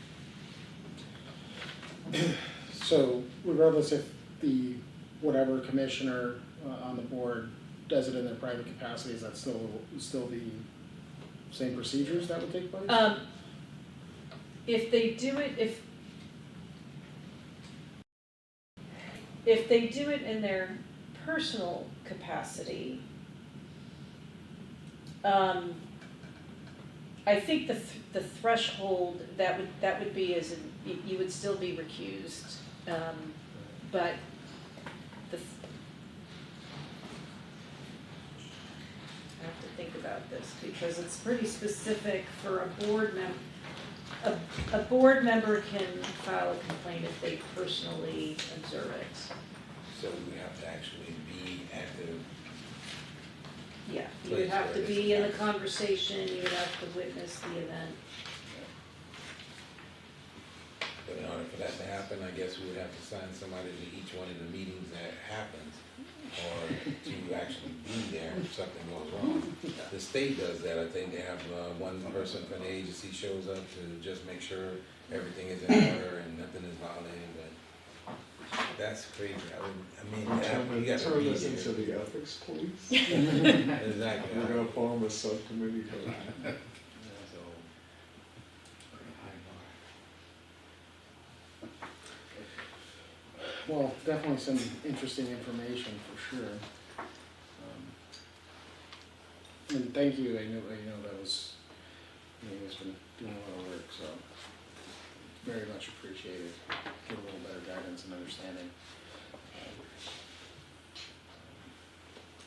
Okay. So regardless if the whatever commissioner on the board does it in their private capacity, is that still the same procedures that would take place? If they do it, if they do it in their personal capacity, I think the threshold, that would be as in, you would still be recused, but the, I have to think about this, because it's pretty specific for a board a board member can file a complaint if they personally observe it. So we have to actually be active. Yeah, you would have to be in the conversation, you would have to witness the event. But in order for that to happen, I guess we would have to assign somebody to each one of the meetings that happens, or to actually be there if something goes wrong. The state does that. I think they have one person from the agency shows up to just make sure everything is in order and nothing is violated, but that's crazy. You Turn gotta turn be this there. into the ethics police. Exactly. We're gonna form a subcommittee for that. So, Pretty high bar. Well, definitely some interesting information for sure. And thank you, I know that was, you guys been doing a lot of work, so very much appreciated. Get a little better guidance and understanding.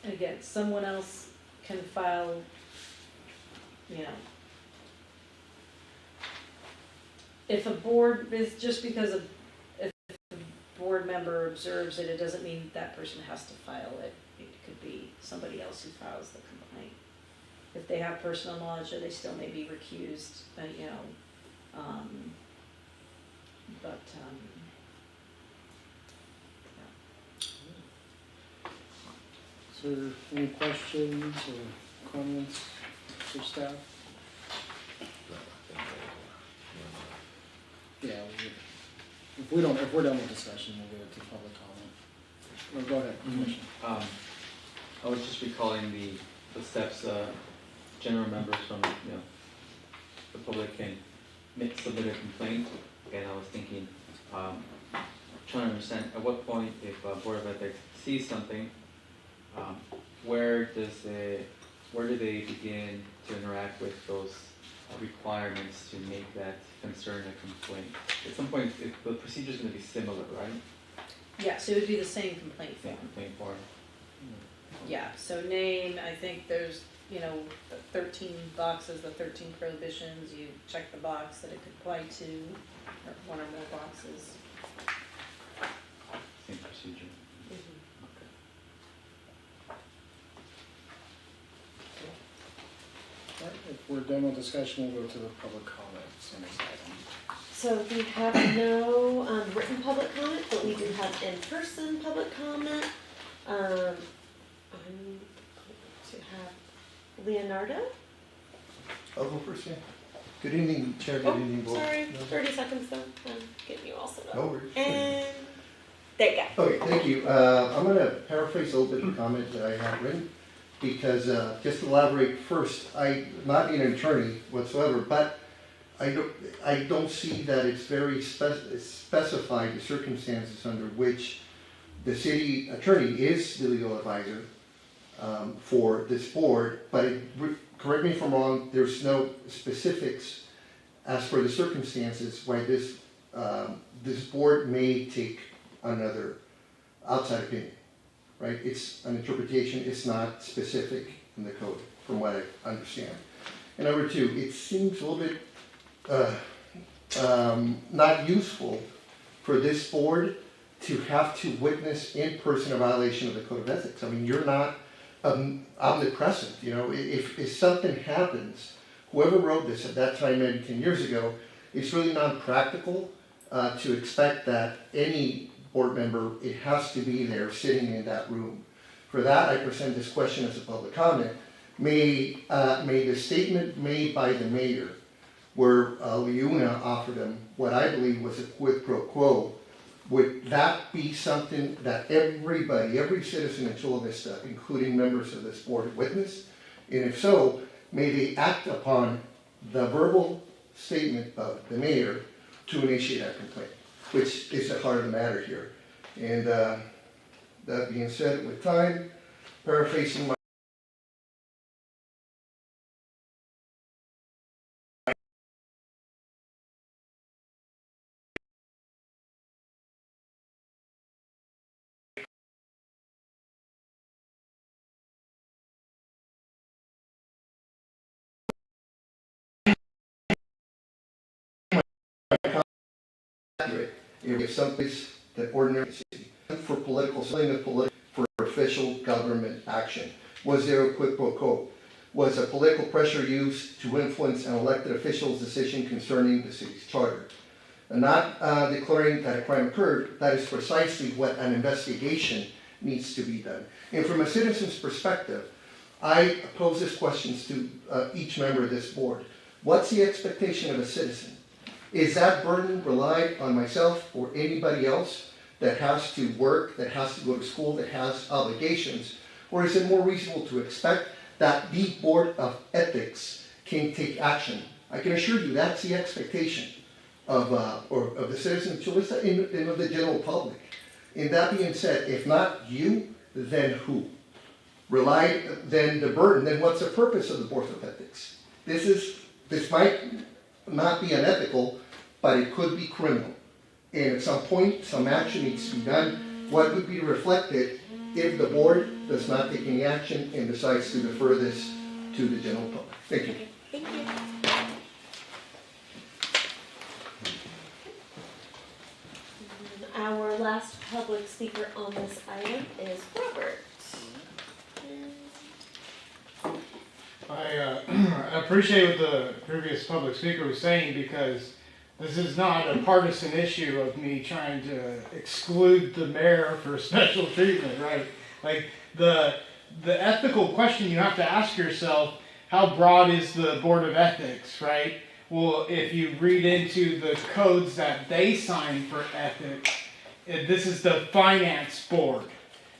And again, someone else can file, if a board is, just because if a board member observes it, it doesn't mean that person has to file it. It could be somebody else who files the complaint. If they have personal knowledge, they still may be recused, So, any questions or comments for staff? Yeah, if we're done with discussion, we'll get it to public comment. No, go ahead, Commissioner. I was just recalling the steps, general members from, the public can submit a complaint, and I was thinking, trying to understand at what point, if Board of Ethics sees something, where do they begin to interact with those requirements to make that concern a complaint? At some point, the procedure is going to be similar, right? yeah, so it would be the same complaint Same form. complaint form. Yeah, so name, I think there's, the 13 boxes, the 13 prohibitions, you check the box that it could apply to, or one or more boxes. Same procedure. Okay. All right, if we're done with discussion, we'll go to the public comments on this item. So we have no written public comment, but we do have in-person public comment. I'm going to have Leonardo. I'll go first, yeah. Good evening, Chair, good evening, Board. Sorry, No. 30 seconds though. I'm getting you all set up. No worries. And there you go. Okay, thank you. I'm going to paraphrase a little bit the comment that I have written, because just to elaborate first, I'm not an attorney whatsoever, but I don't see that it's very specified the circumstances under which the city attorney is the legal advisor for this board, but correct me if I'm wrong, there's no specifics as for the circumstances why this board may take another outside opinion, right? It's an interpretation, it's not specific in the code, from what I understand. And number two, it seems a little bit not useful for this board to have to witness in person a violation of the code of ethics. I mean, you're not omnipresent, if something happens, whoever wrote this at that time, maybe 10 years ago, it's really not practical to expect that any board member, it has to be there sitting in that room. For that, I present this question as a public comment. May the statement made by the mayor, where Leuna offered him what I believe was a quid pro quo, would that be something that everybody, every citizen in Chula Vista, including members of this board, witnessed? And if so, may they act upon the verbal statement of the mayor to initiate that complaint, which is the heart of the matter here. And that being said, with time, paraphrasing my accurate if someplace that ordinary for political, for official government action? Was there a quid pro quo? Was a political pressure used to influence an elected official's decision concerning the city's charter? And not declaring that a crime occurred, that is precisely what an investigation needs to be done. And from a citizen's perspective, I pose this questions to each member of this board. What's the expectation of a citizen? Is that burden relied on myself or anybody else that has to work, that has to go to school, that has obligations? Or is it more reasonable to expect that the Board of Ethics can take action? I can assure you that's the expectation of the citizens and of the general public. And that being said, if not you, then who? Then the burden, then what's the purpose of the Board of Ethics? This might not be unethical, but it could be criminal. And at some point, some action needs to be done. What would be reflected if the board does not take any action and decides to defer this to the general public? Thank you. Thank you. Our last public speaker on this item is Robert. I appreciate what the previous public speaker was saying, because this is not a partisan issue of me trying to exclude the mayor for special treatment, right? Like the ethical question you have to ask yourself, how broad is the Board of Ethics, right? Well, if you read into the codes that they sign for ethics, this is the finance board.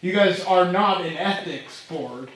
You guys are not an ethics board,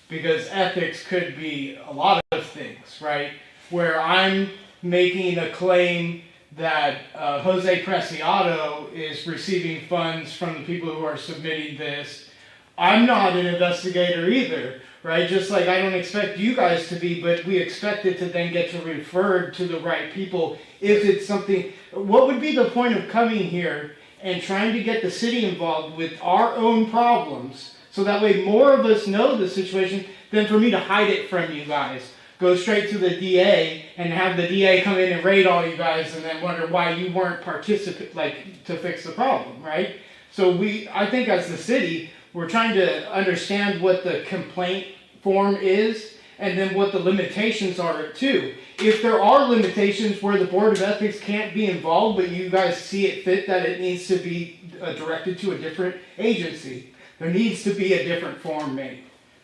because ethics could be a lot of things, right? Where I'm making a claim that Jose Preciado is receiving funds from the people who are submitting this. I'm not an investigator either, right? Just like I don't expect you guys to be, but we expect it to then get to referred to the right people if it's something. What would be the point of coming here and trying to get the city involved with our own problems, so that way more of us know the situation, than for me to hide it from you guys? Go straight to the DA and have the DA come in and raid all you guys and then wonder why you weren't to fix the problem, right? So I think as the city, we're trying to understand what the complaint form is and then what the limitations are too. If there are limitations where the Board of Ethics can't be involved, but you guys see it fit that it needs to be directed to a different agency, there needs to be a different form made,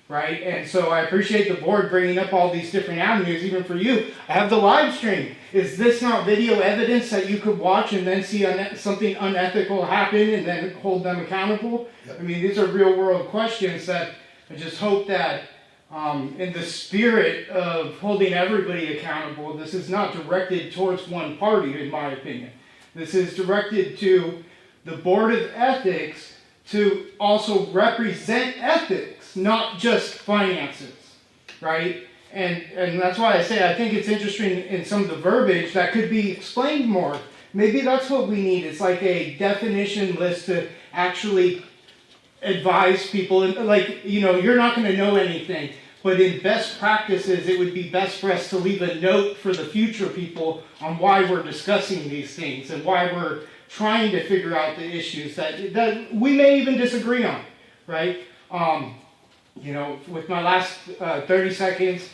right? And so I appreciate the board bringing up all these different avenues, even for you. I have the live stream. Is this not video evidence that you could watch and then see something unethical happen and then hold them accountable? Yep. I mean, these are real world questions that I just hope that in the spirit of holding everybody accountable, this is not directed towards one party, in my opinion. This is directed to the Board of Ethics to also represent ethics, not just finances, right? And that's why I say I think it's interesting in some of the verbiage that could be explained more. Maybe that's what we need. It's like a definition list to actually advise people. And like, you're not going to know anything, but in best practices, it would be best for us to leave a note for the future people on why we're discussing these things and why we're trying to figure out the issues that we may even disagree on, right? With my last 30 seconds,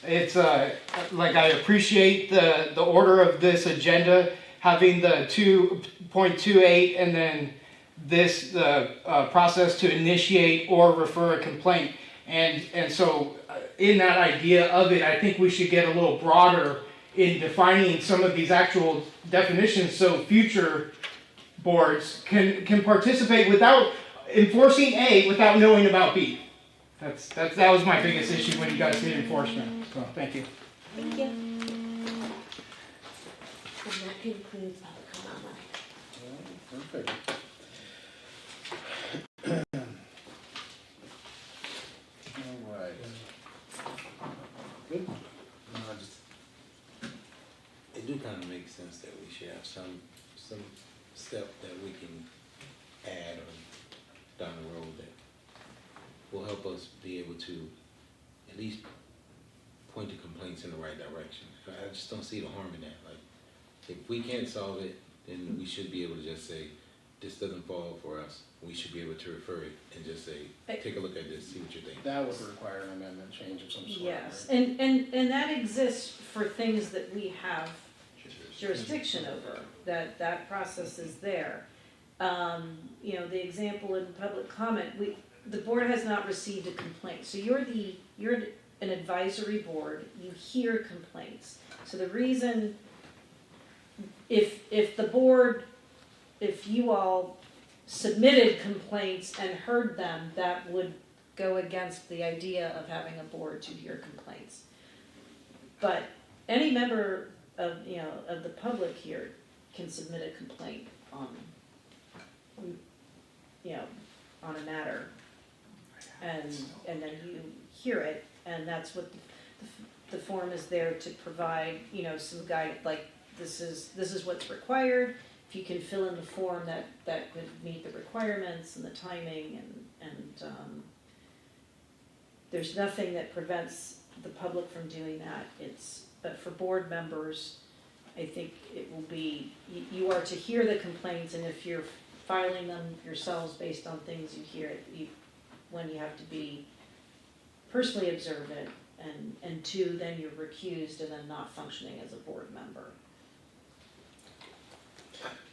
it's like I appreciate the order of this agenda, having the 2.28 and then this process to initiate or refer a complaint. And so in that idea of it, I think we should get a little broader in defining some of these actual definitions so future boards can participate without enforcing A without knowing about B. That was my biggest issue when you guys did enforcement. So thank you. Thank you. And that concludes public comment. Perfect. All right. Good. It do kind of make sense that we should have some step that we can add or down the road that will help us be able to at least point the complaints in the right direction. I just don't see the harm in that. Like, if we can't solve it, then we should be able to just say, this doesn't fall for us. We should be able to refer it and just say, take a look at this, see what you think. That would require an amendment change of some sort. Yes, right? and that exists for things that we have jurisdiction over, that process is there. You know, the example in public comment, the board has not received a complaint, so you're an advisory board, you hear complaints. So the reason, if the board, if you all submitted complaints and heard them, that would go against the idea of having a board to hear complaints. But any member of, you know, of the public here can submit a complaint on, you know, on a matter. And then you hear it, and that's what the form is there to provide, you know, some guide, like, this is what's required. If you can fill in the form that could meet the requirements and the timing, and there's nothing that prevents the public from doing that. But for board members, I think it will be, you are to hear the complaints, and if you're filing them yourselves based on things you hear, when you have to be personally observant, and two, then you're recused and then not functioning as a board member.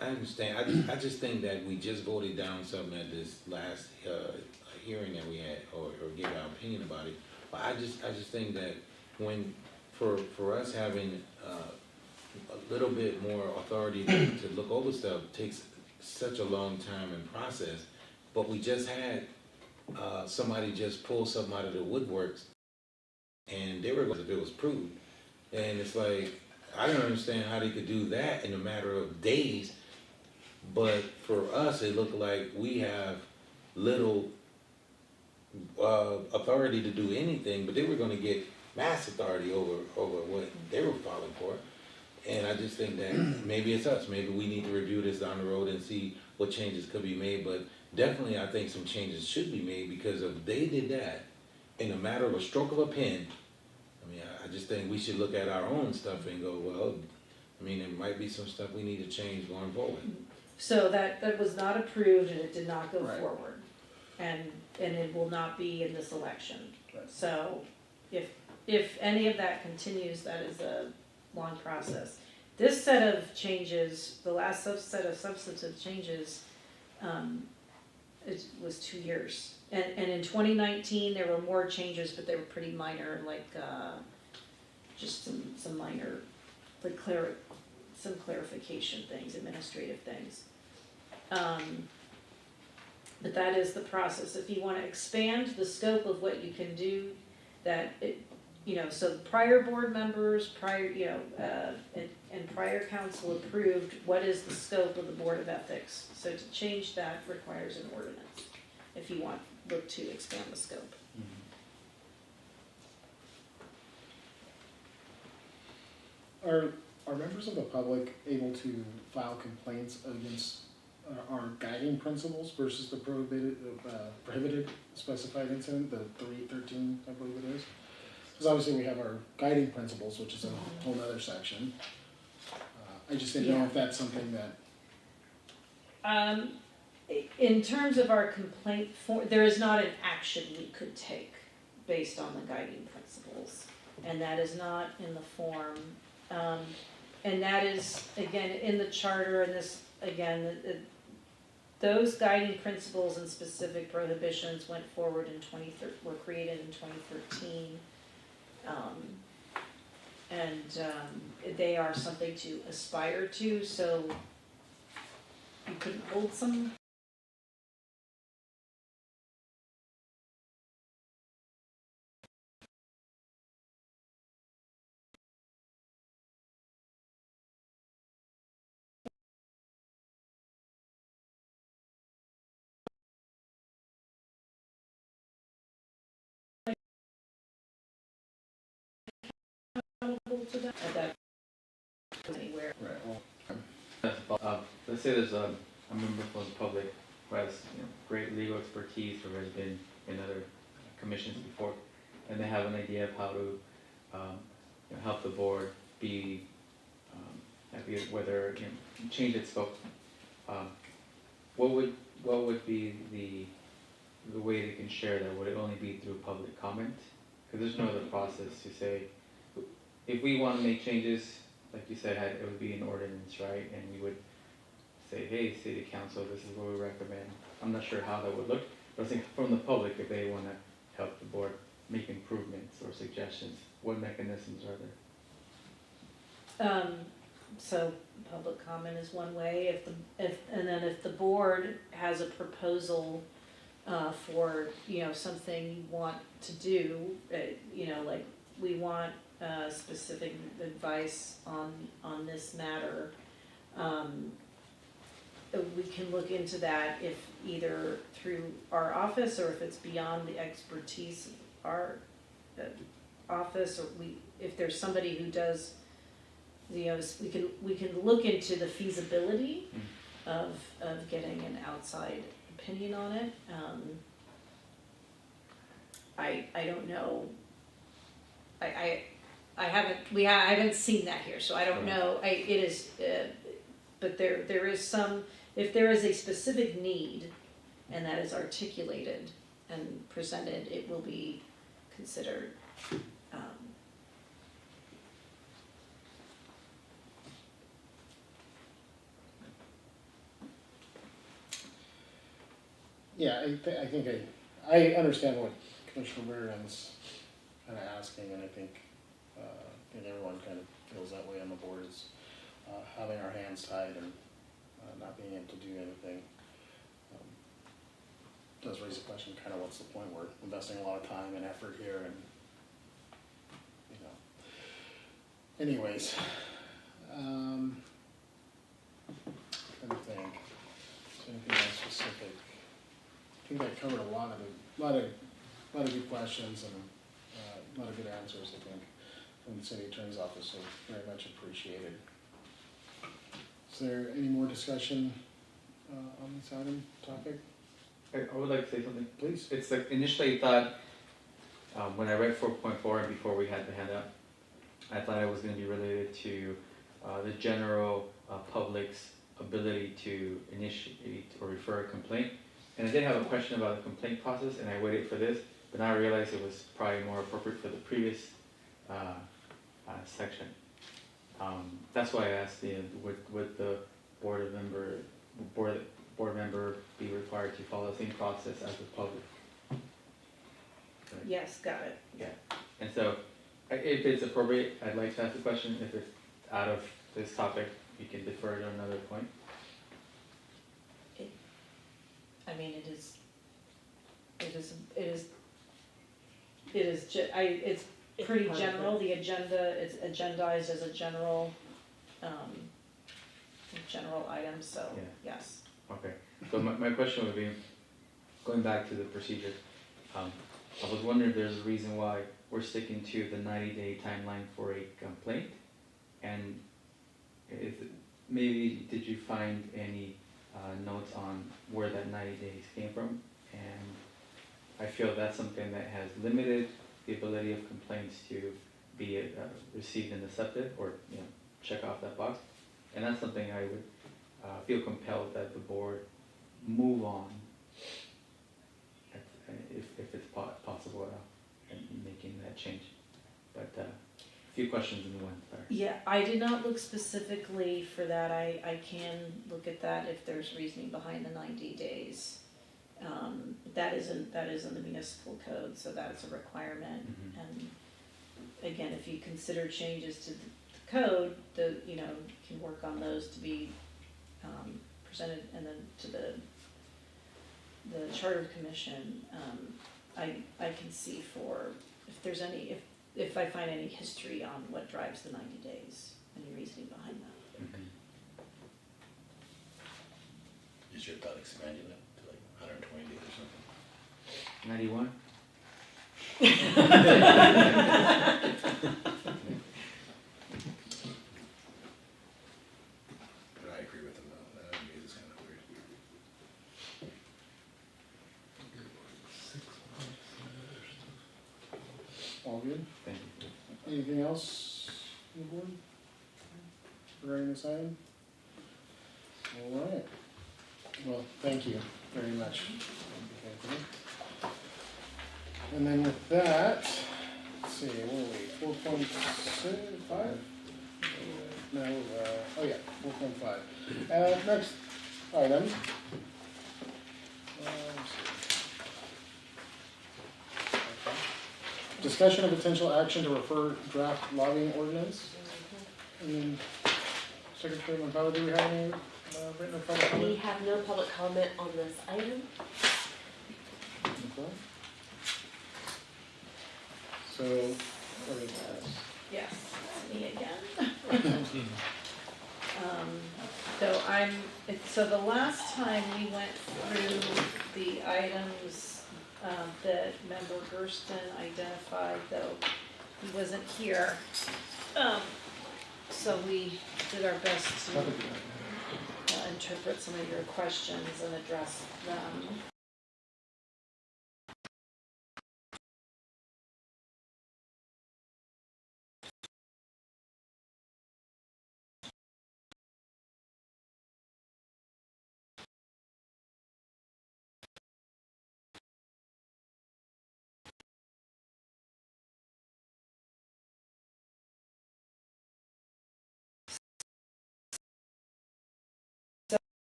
I understand. I just think that we just voted down something at this last hearing that we had, or give our opinion about it. But I just think that when, for us having a little bit more authority to look over stuff takes such a long time and process. But we just had somebody just pull something out of the woodworks, and they were, if it was proved. And it's like, I don't understand how they could do that in a matter of days. But for us, it looked like we have little authority to do anything, but they were gonna get mass authority over what they were filing for. And I just think that maybe it's us, maybe we need to review this down the road and see what changes could be made, but definitely I think some changes should be made, because if they did that in a matter of a stroke of a pen, I mean, I just think we should look at our own stuff and go, well, I mean, there might be some stuff we need to change going forward. So that was not approved, and it did not go Right. forward, and it will not be in this election. Right. So if any of that continues, that is a long process. This set of changes, the last set of substantive changes, it was 2 years. And in 2019, there were more changes, but they were pretty minor, like just some minor, like some clarification things, administrative things. But that is the process. If you want to expand the scope of what you can do, that it, you know, so prior board members, prior, you know, and prior council approved what is the scope of the Board of Ethics. So to change that requires an ordinance, if you want, look to expand the scope. Are members of the public able to file complaints against our guiding principles versus the prohibited specified incident, the 313, I believe it is? Because obviously we have our guiding principles, which is a whole other section. I just didn't know if that's something that. In terms of our complaint form, there is not an action we could take based on the guiding principles, and that is not in the form. And that is, again, in the charter, and this, again, those guiding principles and specific prohibitions went forward in were created in 2013. They are something to aspire to, so you couldn't hold some. To that anywhere. Right, well, Let's say there's a member from the public who has, you know, great legal expertise, or has been in other commissions before, and they have an idea of how to you know, help the board be whether, change its scope. What would be the way they can share that? Would it only be through public comment? Because there's no other process to say, if we want to make changes, like you said, it would be an ordinance, right? And we would say, hey, city council, this is what we recommend. I'm not sure how that would look, but I think from the public, if they want to help the board make improvements or suggestions, what mechanisms are there? So public comment is one way, and then if the board has a proposal for, something you want to do, like we want specific advice on this matter, we can look into that if either through our office or if it's beyond the expertise of our office, or if there's somebody who does, we can look into the feasibility of getting an outside opinion on it. I don't know. I haven't seen that here, so I don't know. But there is some, if there is a specific need and that is articulated and presented, it will be considered. Yeah, I think I understand what Commissioner Bergen's kind of asking, and I think everyone kind of feels that way on the board, is having our hands tied and not being able to do anything. Does raise a question, kind of what's the point? We're investing a lot of time and effort here, and anyways, trying to think, is there anything else specific? I think that covered a lot of good questions and a lot of good answers, I think, from the city attorney's office, so very much appreciated. Is there any more discussion on this item topic? I would like to say something. Please. It's like initially I thought, when I read 4.4 and before we had the handout, I thought it was going to be related to the general public's ability to initiate or refer a complaint. And I did have a question about the complaint process, and I waited for this, but now I realized it was probably more appropriate for the previous section. That's why I asked, would the board member be required to follow the same process as the public? Right. Yes, got it. Yeah, and so if it's appropriate, I'd like to ask the question. If it's out of this topic, you can defer to another point. I mean, it's pretty general, the agenda, it's agendized as a general item, so, Yeah. yes. Okay, so my question would be, going back to the procedure, I was wondering if there's a reason why we're sticking to the 90-day timeline for a complaint, and maybe did you find any notes on where that 90 days came from? And I feel that's something that has limited the ability of complaints to be received and accepted, or check off that box. And that's something I would feel compelled that the board move on, if it's possible in making that change. But a few questions in one. Sorry. Yeah, I did not look specifically for that. I can look at that if there's reasoning behind the 90 days. That is in the municipal code, so that is a requirement. Mm-hmm. And again, if you consider changes to the code, can work on those to be presented, and then to the charter commission. I can see for if there's any, if I find any history on what drives the 90 days, any reasoning behind that. Mm-hmm. Is your thought expanding that to like 120 days or something? 91? But I agree with him though, that is kind of weird. All good? Thank you. Anything else on the board? regarding this item? All right. Well, thank you very much, Anthony. And then with that, let's see, where are we? 4.5? No, oh yeah, 4.5. Next item. Let's see. Okay. Discussion of potential action to refer draft lobbying ordinance. And then, Secretary Montalvo, do we have any written or public We comment? have no public comment on this item. Okay. So, what is that? Yes, it's me again. So the last time we went through the items that Member Gersten identified, though he wasn't here. So we did our best to interpret some of your questions and address them.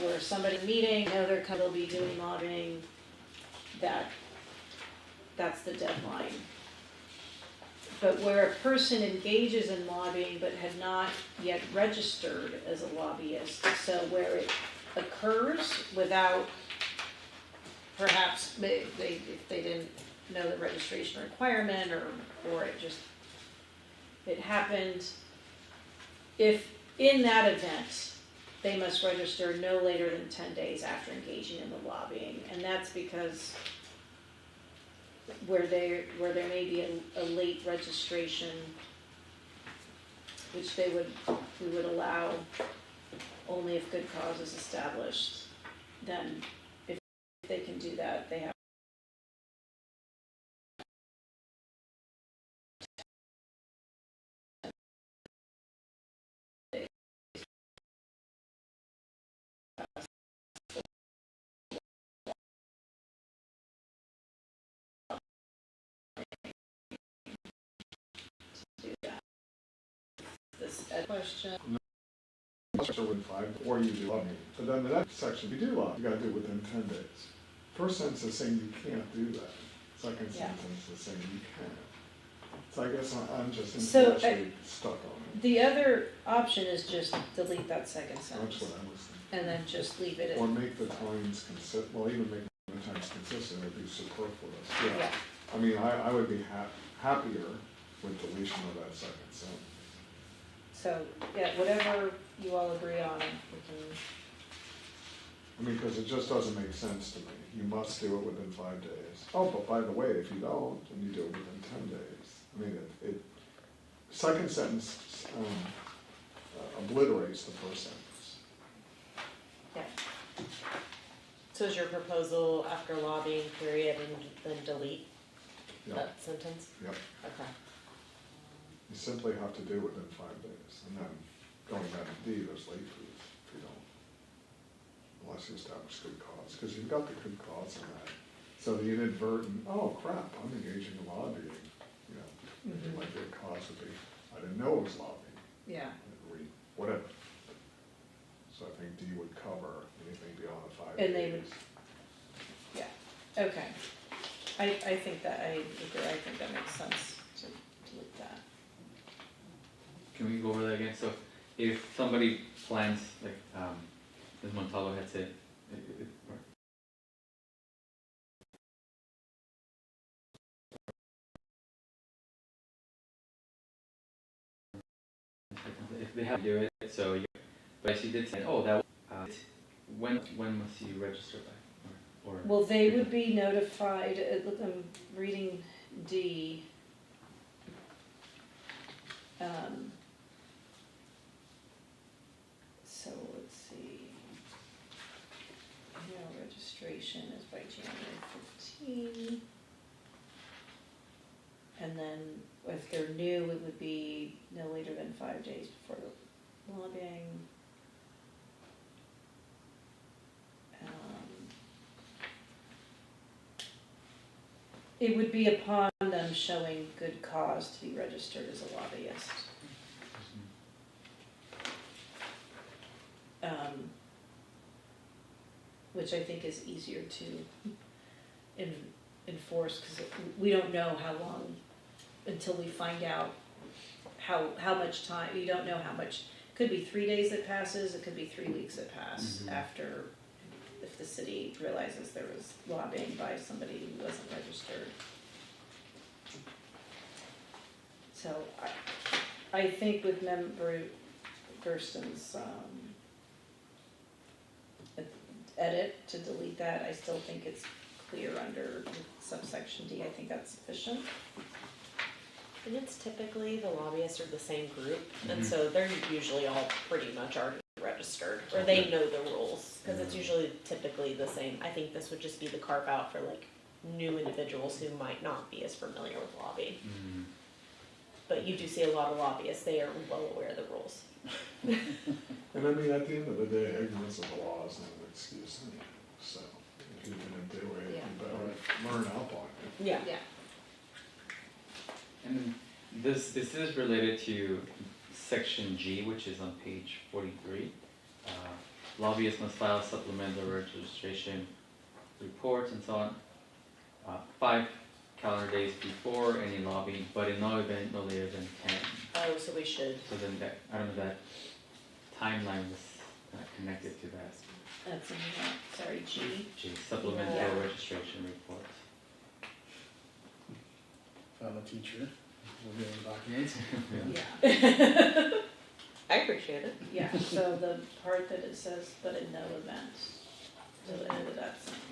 Where somebody meeting, you know, they'll be doing lobbying, that's the deadline. But where a person engages in lobbying but had not yet registered as a lobbyist, so where it occurs without, perhaps if they didn't know the registration requirement, or it happened, if in that event, they must register no later than 10 days after engaging in the lobbying. And that's because where there may be a late registration, which we would allow only if good cause is established, then if they can do that, they have this question. Section within 5, or you do lobbying. But then the next section, you do lobbying, you gotta do it within 10 days. First sentence is saying you can't do that. Second Yeah. sentence is saying you can. So I guess I'm just So, intellectually stuck on it. The other option is just delete that second That's sentence, what I was thinking. and then just leave it Or at, make the times consistent, well, even make the times consistent would be superfluous. yeah. I mean, I would be happier with deletion of that second sentence. So, yeah, whatever you all agree on, we can, I mean, because it just doesn't make sense to me. You must do it within 5 days. Oh, but by the way, if you don't, then you do it within 10 days. I mean, second sentence obliterates the first sentence. Yeah. So is your proposal after lobbying period and then delete Yep, that sentence? yep. Okay. You simply have to do it within 5 days. And then going down to D, there's late fees if you don't. Unless you establish good cause, because you've got the good cause in that. So the inadvertent, oh crap, I'm engaging in lobbying, you know, my good cause would be, I didn't know it was lobbying, yeah. whatever. So I think D would cover anything beyond the 5 days. And they would, yeah, okay. I think that, I agree, I think that makes sense to delete that. Can we go over that again? So if somebody plans, like, Ms. Montalvo had said, if they have to do it, so you, but she did say, oh, that, when must you register by? Or Well, they would be notified, I'm reading D. So let's see. Annual registration is by January 15. And then if they're new, it would be no later than 5 days before the lobbying. It would be upon them showing good cause to be registered as a lobbyist. Which I think is easier to enforce, because we don't know how long until we find out how much time. You don't know how much. Could be 3 days that passes. It could be 3 weeks that pass after, if the city realizes there was lobbying by somebody who wasn't registered. So I think with Member Gersten's edit to delete that, I still think it's clear under subsection D. I think that's sufficient. And it's typically the lobbyists are the same group, and so they're usually all pretty much already registered, or they know the rules, because it's usually typically the same. I think this would just be the carve out for like new individuals who might not be as familiar with lobbying. But you do see a lot of lobbyists, they are well aware of the rules. And I mean, at the end of the day, ignorance of the law is not an excuse anyway, so if you're gonna do it, you better learn up on it. Yeah. and then this is related to section G, which is on page 43. Lobbyists must file supplemental registration reports and so on 5 calendar days before any lobbying, but in no event no later than 10. Oh, so we should. So then that, I don't know, that timeline was connected to that. That's in that, sorry, G. G, supplemental Yeah. registration reports. Found a teacher, reviewing documents. Yeah. I appreciate it. Yeah, so the part that it says, but in no event, to the end of that sentence.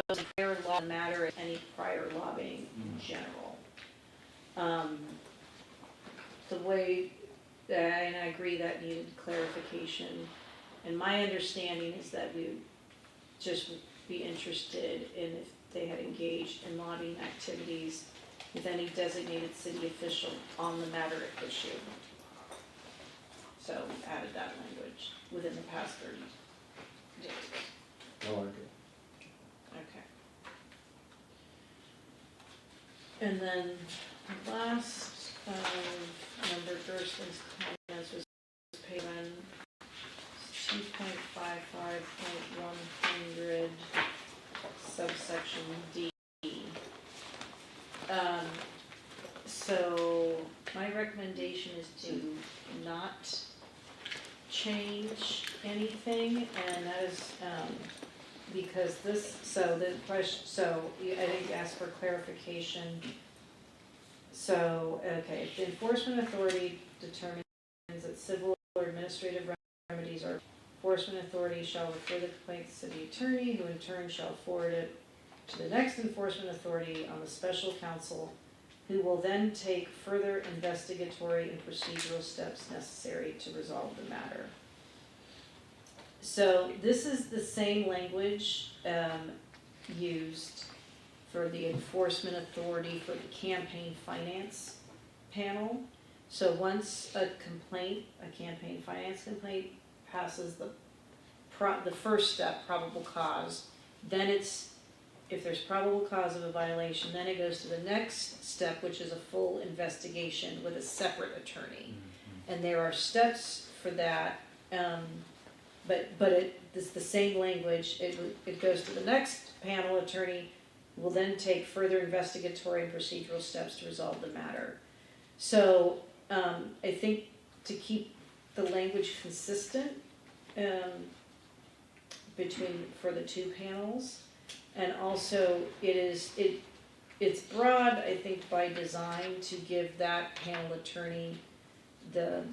Was prior law matter in any prior lobbying in general? The way, and I agree that needed clarification, and my understanding is that we would just be interested in if they had engaged in lobbying activities with any designated city official on the matter at issue. So added that language within the past 30 days. I like it. Okay. And then the last Member Gersten's comments was payment 2.55.100 subsection D. So my recommendation is to not change anything, and that is because this, so the question, so I think you asked for clarification. So, okay, if the enforcement authority determines that civil or administrative remedies are, enforcement authority shall refer the complaint to the city attorney, who in turn shall forward it to the next enforcement authority on the special counsel, who will then take further investigatory and procedural steps necessary to resolve the matter. So this is the same language used for the enforcement authority for the campaign finance panel. So once a complaint, a campaign finance complaint passes the first step, probable cause, then it's, if there's probable cause of a violation, then it goes to the next step, which is a full investigation with a separate attorney. And there are steps for that, but it's the same language. It goes to the next panel attorney, who will then take further investigatory and procedural steps to resolve the matter. So I think to keep the language consistent for the two panels, and also it's broad, I think, by design to give that panel attorney the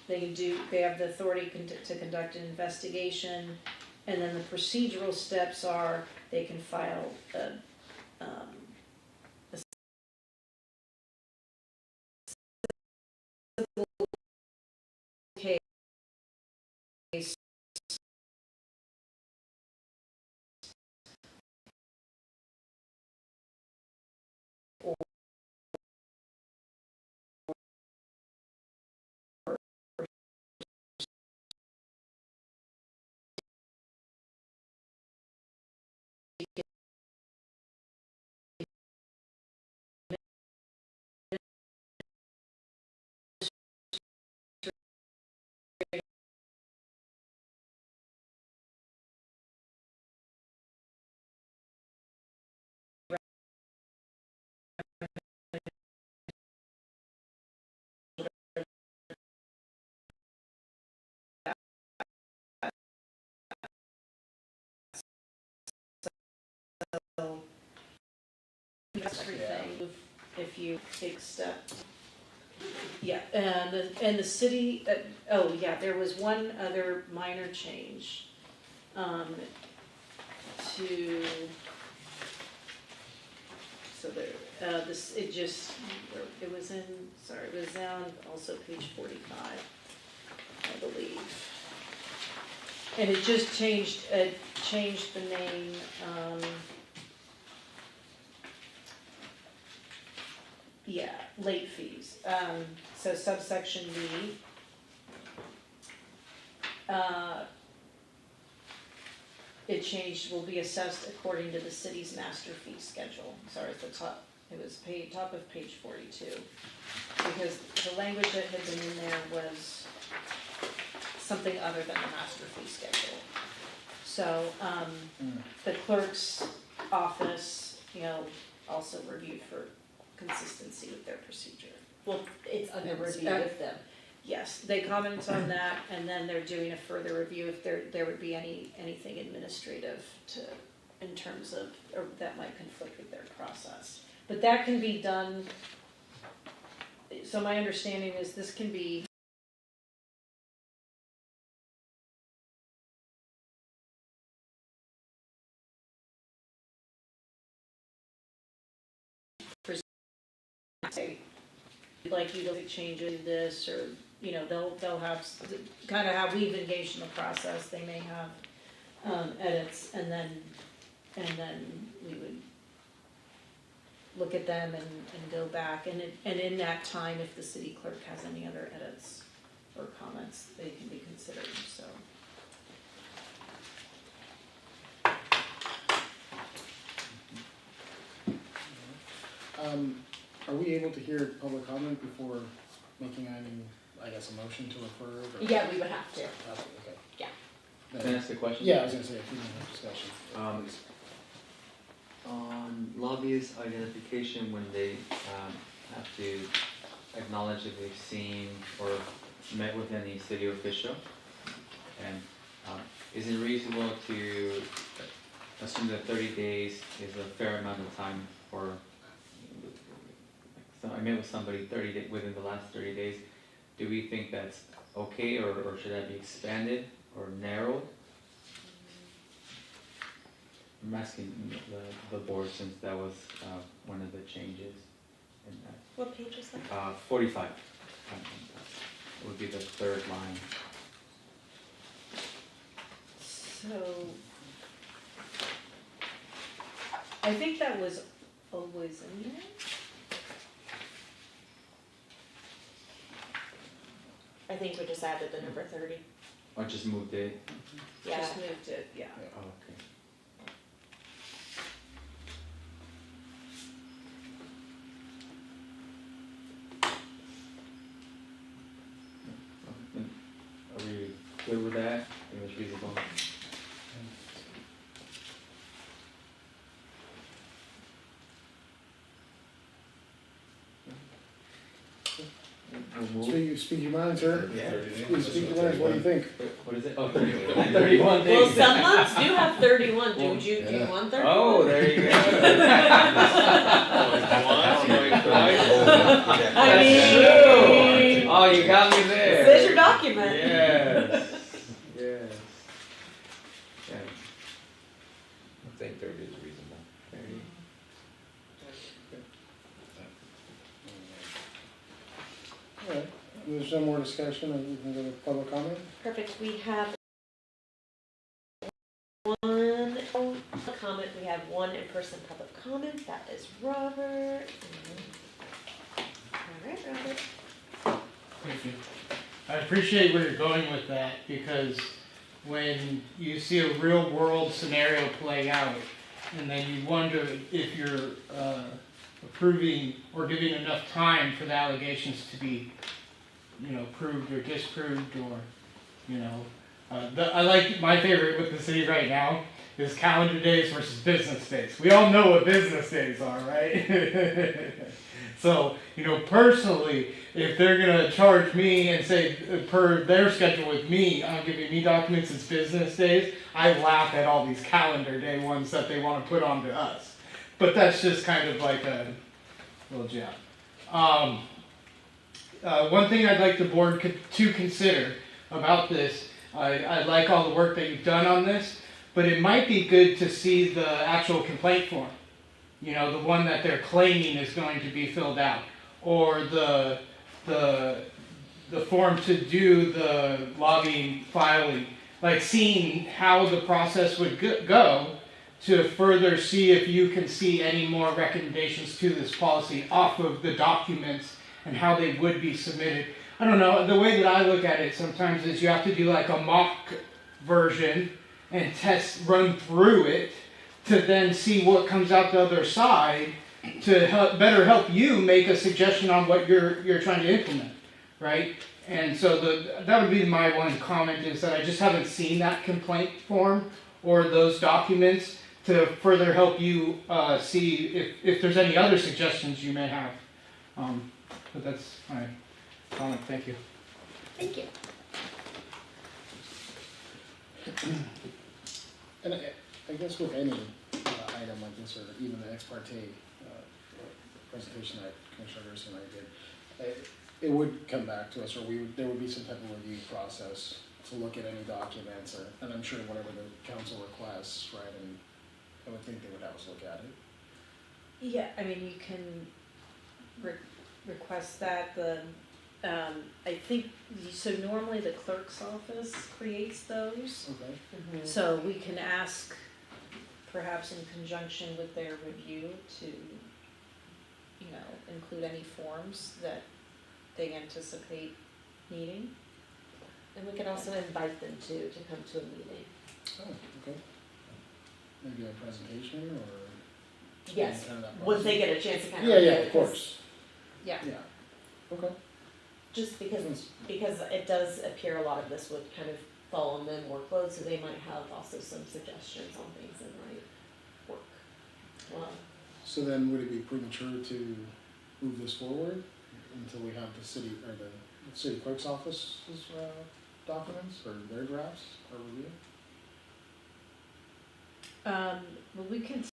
they have the authority to conduct an investigation, and then the procedural steps are they can file a case everything if you accept. Yeah, and the city, oh yeah, there was one other minor change to, so there, it was on also page 45, I believe. And it just changed the name, late fees. So subsection B, it changed, will be assessed according to the city's master fee schedule. Sorry, at the top, it was top of page 42. Because the language that had been in there was something other than the master fee schedule. So, the clerk's office, also reviewed for consistency with their procedure. Well, it's under review with them. Yes, they commented on that, and then they're doing a further review if there would be anything administrative in terms of, or that might conflict with their process. But that can be done, so my understanding is this can be say, like you to change this, or they'll have kind of how we've engaged in the process. They may have edits, and then we would look at them and go back, and in that time, if the city clerk has any other edits or comments, they can be considered. So. Are we able to hear public comment before making any, I guess, a motion to refer it? Or? Yeah, we would have to. Okay. Yeah. Can I ask a question? Yeah, I was gonna say, if we can have discussion. On lobbyist identification, when they have to acknowledge if they've seen or met with any city official, and is it reasonable to assume that 30 days is a fair amount of time for, so I met with somebody within the last 30 days. Do we think that's okay, or should that be expanded or narrowed? I'm asking the board, since that was one of the changes in that. What page is that? 45. Would be the third line. So, I think that was always in there. I think we just added the number 30. Or just moved it? Yeah. Just moved it, yeah. Oh, okay. Are we good with that? It was reasonable. We'll move. Speak your mind, sir. Yeah. Speak your mind, what do you think? What is it? Oh, 31 days. Well, some months do have 31. Do you want 31? Oh, there you go. I mean, Oh, you got me there. There's your document. Yes. Yes. Yeah. I think 30 is reasonable. 30. Alright, there's no more discussion, and we can go to public comment? Perfect. We have one comment. We have one in-person public comment. That is Robert. All right, Robert. Thank you. I appreciate where you're going with that, because when you see a real world scenario play out, and then you wonder if you're approving or giving enough time for the allegations to be, proved or disproved, or, I like, my favorite with the city right now is calendar days versus business days. We all know what business days are, right? So, personally, if they're gonna charge me and say, per their schedule with me, I'm giving me documents as business days, I laugh at all these calendar day ones that they wanna put onto us. But that's just kind of like a little jab. One thing I'd like the board to consider about this, I like all the work that you've done on this, but it might be good to see the actual complaint form. The one that they're claiming is going to be filled out, or the form to do the lobbying filing, like seeing how the process would go to further see if you can see any more recommendations to this policy off of the documents and how they would be submitted. I don't know, the way that I look at it sometimes is you have to do like a mock version and run through it to then see what comes out the other side to better help you make a suggestion on what you're trying to implement, right? And so that would be my one comment, is that I just haven't seen that complaint form or those documents to further help you see if there's any other suggestions you may have. But that's my comment. Thank you. Thank you. And I guess with any item like this, or even the ex parte presentation that Commissioner Garcia and I did, it would come back to us, or there would be some type of review process to look at any documents, and I'm sure whatever the council requests, right, and I would think they would have us look at it. Yeah, I mean, you can request that, I think, so normally the clerk's office creates those. Okay. So we can ask, perhaps in conjunction with their review, to, include any forms that they anticipate needing. And we can also invite them to come to a meeting. Oh, okay. Maybe a presentation, or? Yes, kind of that once they process? get a chance to kind of. Yeah, review of it, course. Yeah. Yeah. Okay. Just because it does appear a lot of this would kind of fall on them workload, so they might have also some suggestions on things that might work well. So then would it be premature to move this forward until we have the city, or the city clerk's office's documents, or their drafts, or review? Well, we can.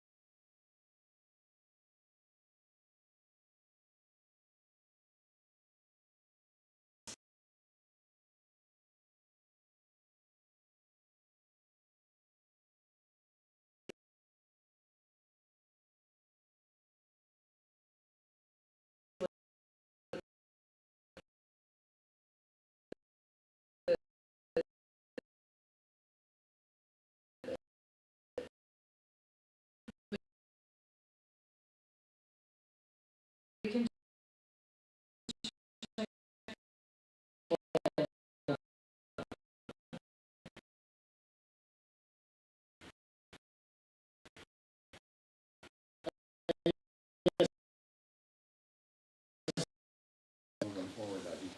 We can moving forward, that'd be.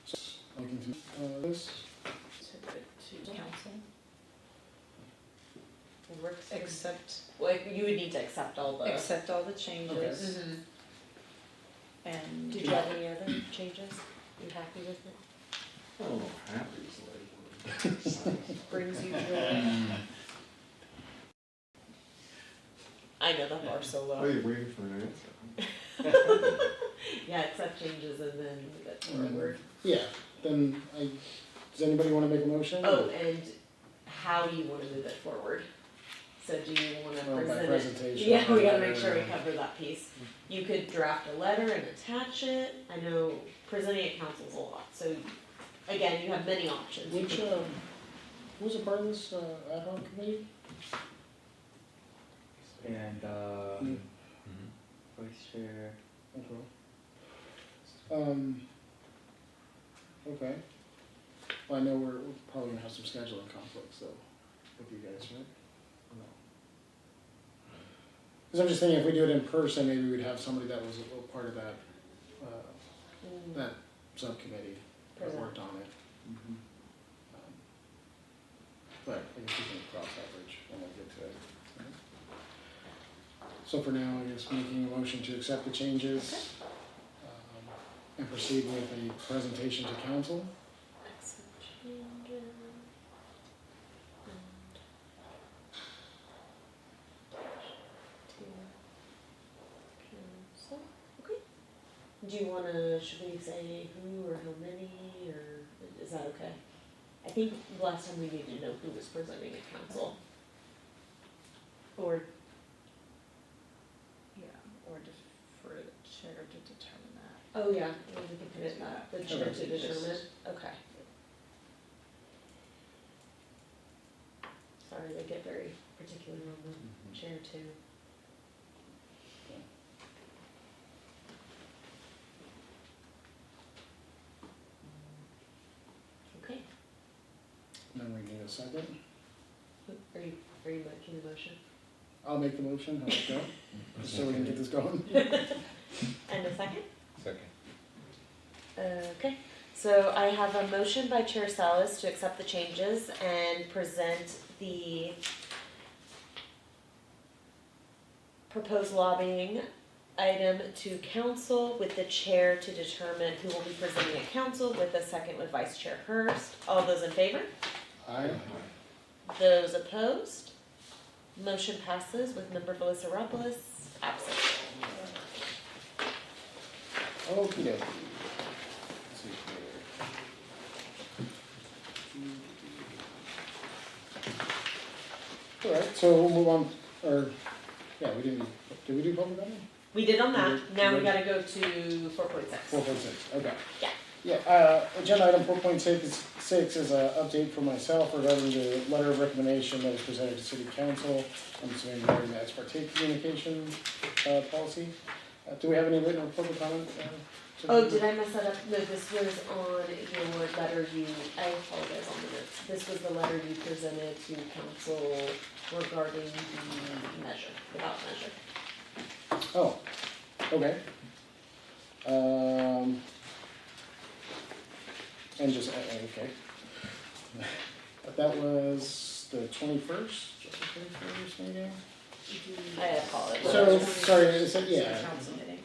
So, looking through, this, send it to council, Except, well, you would need to accept all the. accept all the changes, Mhm. and. Did you have any other changes? You happy with it? Oh, happy is the right word. Brings you joy? I know that bar so Are well. you waiting for an answer? Yeah, accept changes and then move it And then- forward. yeah, then does anybody wanna make a motion? Oh, and how do you wanna move it forward? So do you wanna Well, by present it? presentation. Yeah, we gotta make or- sure we cover that piece. You could draft a letter and attach it. I know presenting at council's a lot, so again, you have many options. You Which, could- who was a part of this, ad hoc committee? And, Mm. vice chair, Okay. Okay. Well, I know we're probably gonna have some scheduling conflicts though, with you guys, right? Or no? Cause I'm just thinking if we do it in person, maybe we'd have somebody that was a little part of that, Mm, that subcommittee that Present. worked on it. Mhm. But I guess we can cross that bridge when we get to it. So for now, I guess making a motion to accept the changes, and proceed with a presentation to council. accept changes. To council. Okay. Do you wanna, should we say who or how many, or is that okay? I think last time we needed to know who was presenting at council. Or, Yeah, or for the chair to determine that. oh yeah, well, we can put it that, the chair to Okay. determine, okay. Sorry, they get very particular on the chair too. Okay, And then we need a second. are you making the motion? I'll make the motion, how about that? Just so we can get this going. And a second? Second. Okay, so I have a motion by Chair Salas to accept the changes and present the proposed lobbying item to council with the chair to determine who will be presenting at council, with a second with Vice Chair Hurst. All those in favor? Aye. Those opposed? Motion passes with member Velisaropoulos absent. Okey dokey. Let's see here. Alright, so we'll move on, or, yeah, did we do public comment? We did on that, now we Mhm. gotta go to 4.6. 4.6, okay. Yeah. Yeah, agenda item 4.6 is an update for myself regarding the letter of recommendation that was presented to city council. I'm assuming regarding the ex parte communication, policy. Do we have any written or public comment? Oh, did I mess that up? No, this was on your letter I apologize on the notes. This was the letter you presented to council regarding the measure, the ballot measure. Oh, okay. And just, okay. That was the 21st, meeting? I apologize. So, sorry, is it, yeah. Council meeting.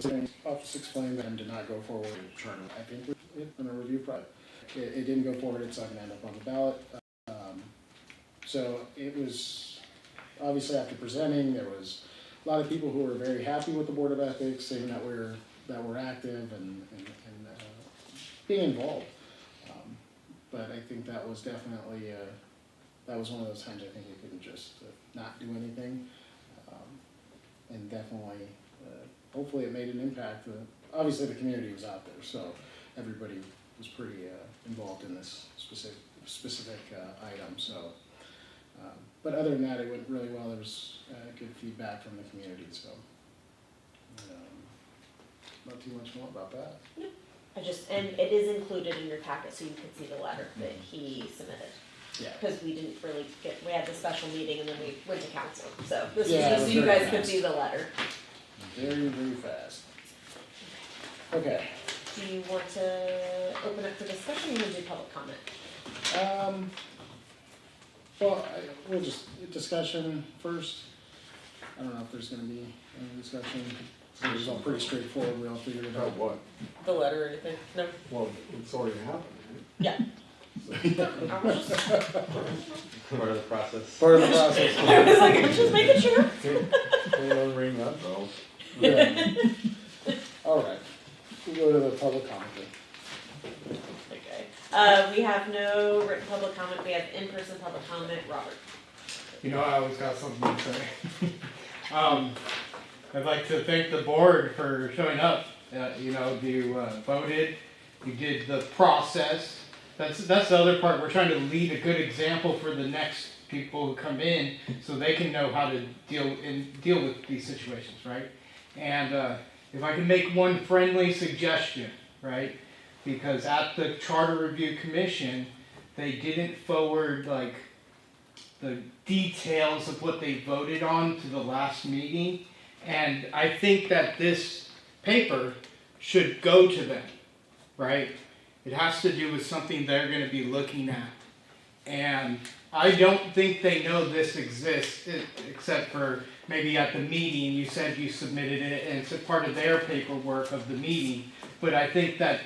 the office explained that did not go forward with the charter. I think in a review process, it didn't go forward. It's not going to end up on the ballot. So it was obviously after presenting, there was a lot of people who were very happy with the Board of Ethics, saying that we're active and being involved. But I think that was definitely that was one of those times I think we couldn't just not do anything. And definitely, hopefully it made an impact. Obviously the community was out there, so everybody was pretty involved in this specific item. So, but other than that, it went really well. There was good feedback from the community, so not too much more about that. And it is included in your packet, so you can see the letter that he submitted. Yeah. Because we didn't really we had the special meeting and then we went to council, so this is Yeah, it just so was you very guys could fast. see the letter. Very, very fast. Okay. Do you want to open up for discussion or do public comment? Well, we'll just, discussion first. I don't know if there's gonna be any discussion. It was all pretty straightforward, we all figured it About out. what? The letter or anything? No? Well, it's already happened, right? Yeah. I was just, Part of the process. Part of the process. I was like, I'm just making sure. They don't ring that bell. Yeah. All right, we'll go to the public comment then. Okay. We have no written public comment, we have in-person public comment. Robert. You know, I always got something to say. I'd like to thank the board for showing up. You know, you voted, you did the process. That's the other part. We're trying to lead a good example for the next people who come in, so they can know how to deal with these situations, right? And if I can make one friendly suggestion, right? Because at the Charter Review Commission, they didn't forward like the details of what they voted on to the last meeting. And I think that this paper should go to them, right? It has to do with something they're going to be looking at. And I don't think they know this exists, except for maybe at the meeting you said you submitted it and it's a part of their paperwork of the meeting. But I think that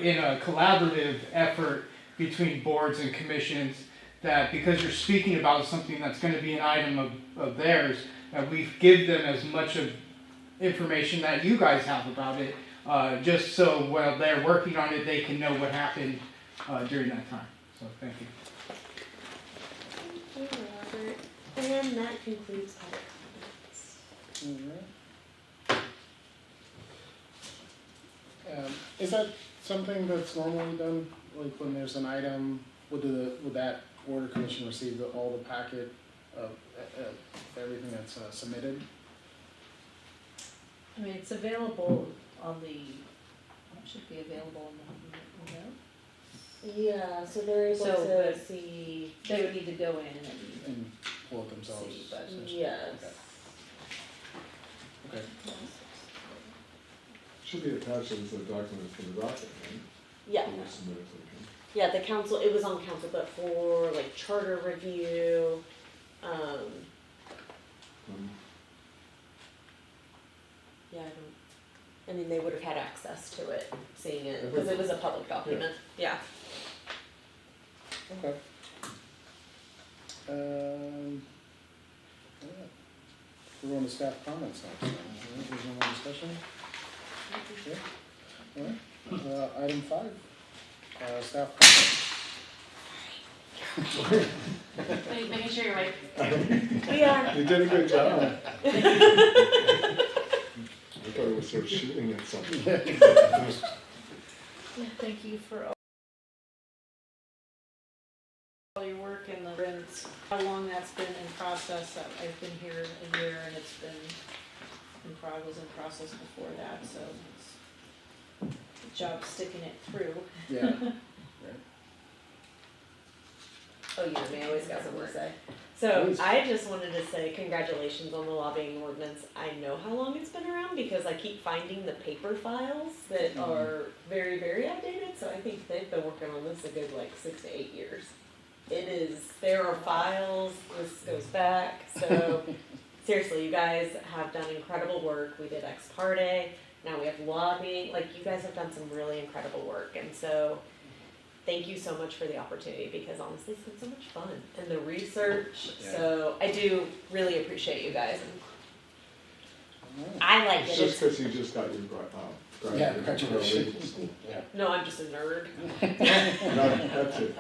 in a collaborative effort between boards and commissions, that because you're speaking about something that's going to be an item of theirs, that we give them as much of information that you guys have about it, just so while they're working on it, they can know what happened during that time. So thank you. Thank you, Robert. And that concludes public comments. Alright. Is that something that's normally done, like when there's an item, would that order commission receive all the packet of everything that's submitted? I mean, it's available on the, it should be available on the window. Yeah, so they're able So, to but see. They would need to go in And pull it themselves? See, but- essentially? Yes. Okay. Should be attached as a document for the docket, right? Yeah. That was submitted to the council. Yeah, the council, it was on council, but for like charter review, yeah, I mean, they would have had access to it, seeing it, because it was a public document, yeah. Okay. Yeah. We're going to staff comments next. There's no more discussion? Okay. All right. Item 5, staff comments. Making sure you're right. We are. You did a good job. I thought it was sort of shooting at something. Thank you for all your work and the rents, how long that's been in process. I've been here a year and it's been was in process before that, so it's a job sticking it through. Yeah. Oh, you and me always got something to say. So Please. I just wanted to say congratulations on the lobbying ordinance. I know how long it's been around because I keep finding the paper files that are very, very outdated. So I think they've been working on this a good like 6 to 8 years. There are files, this goes back. So seriously, you guys have done incredible work. We did ex parte. now we have lobbying, like, you guys have done some really incredible work, and so thank you so much for the opportunity, because honestly, it's been so much fun, and the research, so I do really appreciate you guys, and I like It's it. just because you just got your graduation. legal school. Yeah. No, I'm just a nerd. That's it.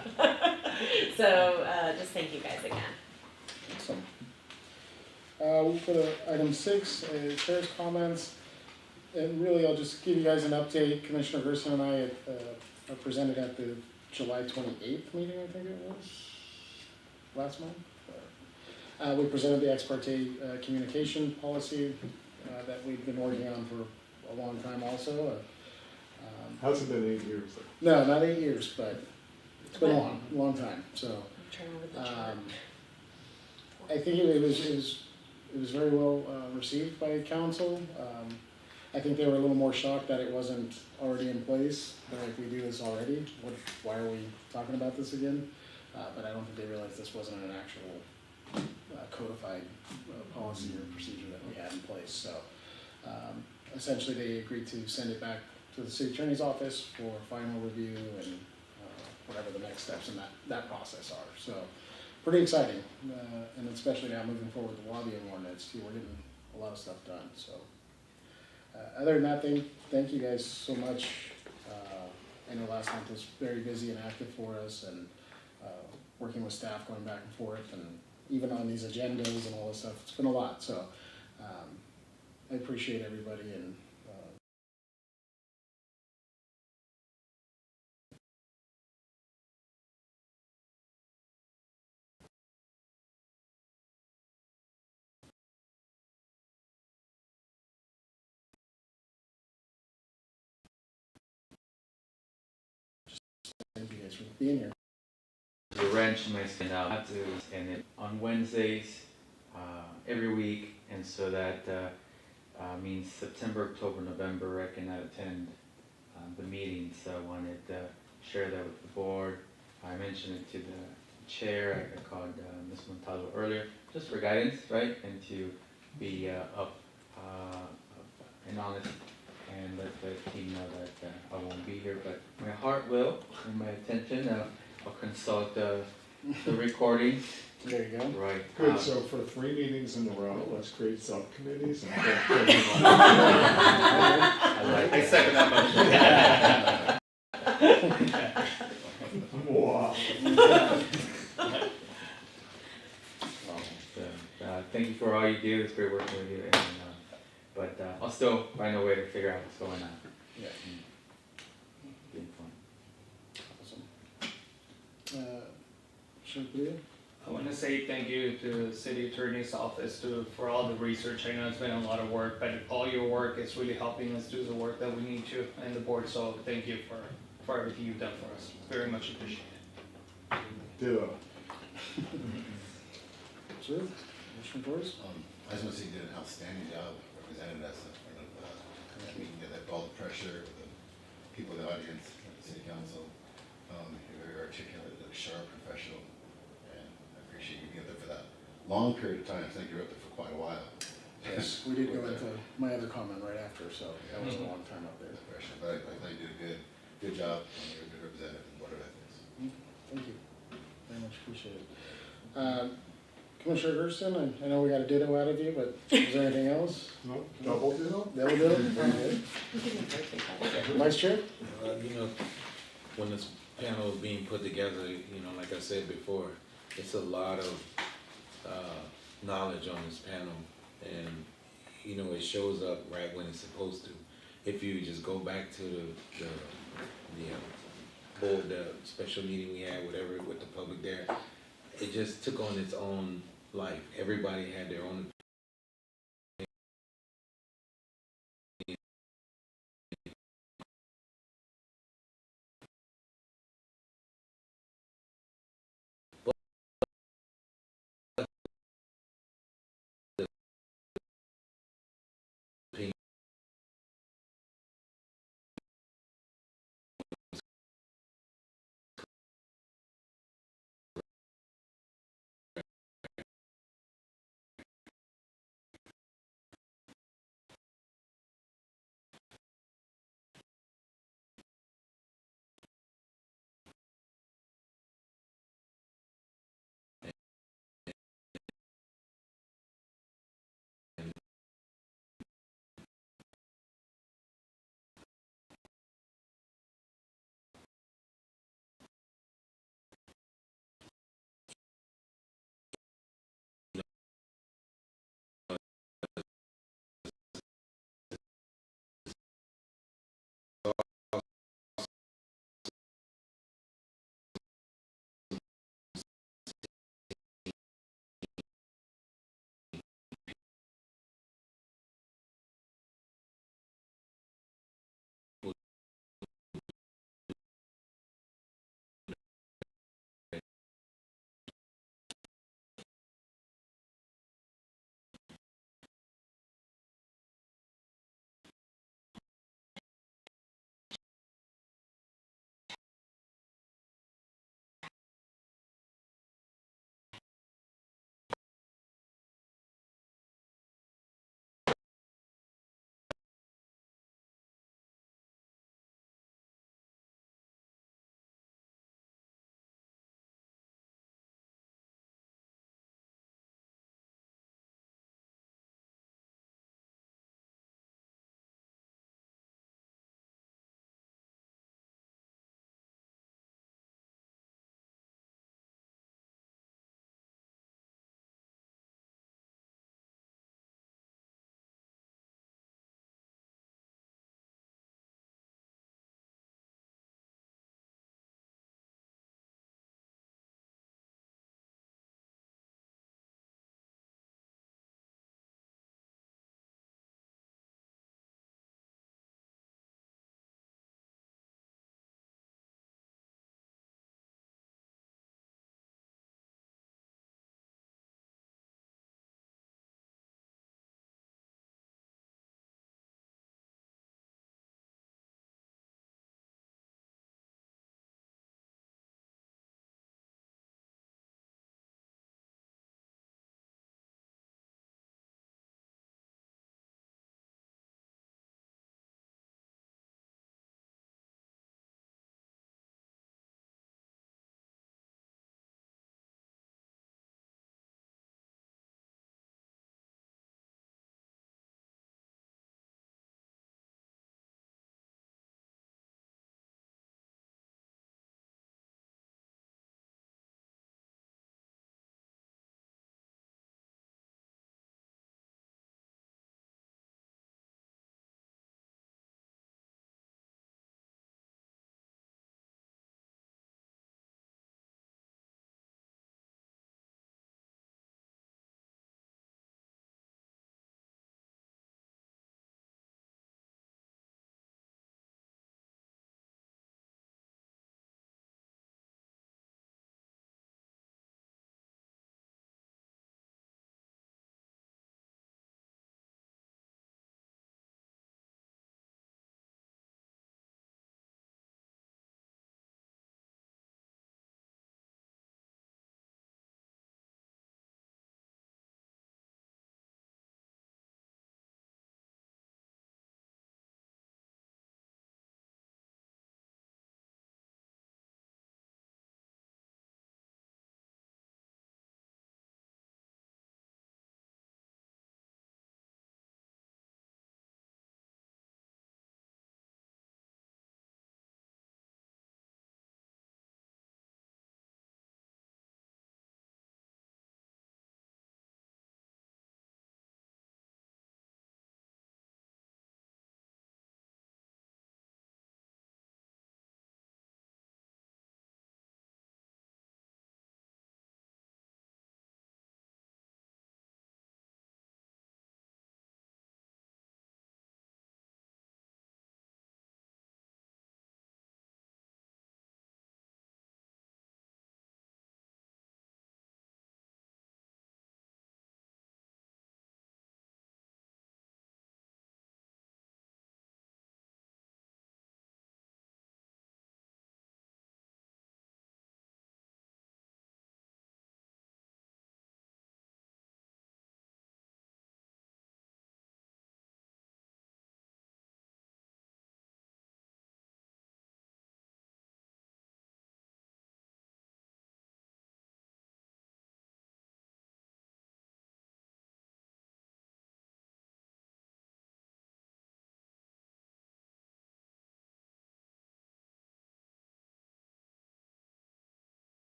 So, just thank you guys again. Awesome. We'll put item 6, chair's comments. And really, I'll just give you guys an update. Commissioner Gerson and I are presented at the July 28th meeting, I think it was, last month. We presented the ex parte communication policy that we've been working on for a long time also. Hasn't been 8 years though. No, not 8 years, but it's been a long time, so. I'm trying with the chart. I think it was very well received by council. I think they were a little more shocked that it wasn't already in place. They're like, we do this already, why are we talking about this again? But I don't think they realized this wasn't an actual codified policy or procedure that we had in place. So essentially they agreed to send it back to the city attorney's office for final review and whatever the next steps in that process are. So pretty exciting, and especially now moving forward with the lobbying ordinance too, we're getting a lot of stuff done. So other than that, thank you guys so much. I know last month was very busy and active for us, and working with staff going back and forth, and even on these agendas and all this stuff, it's been a lot. So I appreciate everybody, and thank you guys for being here. The wrench might stand out and it on Wednesdays every week, and so that means September, October, November I cannot attend the meetings. So I wanted to share that with the board. I mentioned it to the chair. I called Ms. Montalvo earlier just for guidance, right, and to be up and honest and let the team know that I won't be here, but my heart will, and my attention. I'll consult the recordings. There you go. Right. Good, so for 3 meetings in a row, let's create subcommittees and. I second that motion. Wow. So, thank you for all you do. It's great working with you. And, but I'll still find a way to figure out what's going on. Yeah. Being fun. Awesome. Shantalia? I want to say thank you to the city attorney's office for all the research. I know it's been a lot of work, but all your work is really helping us do the work that we need to and the board. So thank you for everything you've done for us. Very much appreciated. Ditto. Sir? Commissioner Torres? I just want to say you did an outstanding job representing us in front of the meeting, that all the pressure, the people in the audience, at the city council. You're very articulate, sharp, professional, and I appreciate you being there for that long period of time. I think you were up there for quite a while. Yes, we did go into my other comment right after, so that was a long time up there. But I think you did a good job, and you're a good representative of the Board of Ethics. Thank you. Very much appreciate it. Commissioner Gerson, I know we got a ditto out of you, but is there anything else? No, double ditto? Double ditto? Very good. Vice Chair? When this panel is being put together, like I said before, it's a lot of knowledge on this panel, and it shows up right when it's supposed to. If you just go back to the special meeting we had, whatever, with the public there, it just took on its own life. Everybody had their own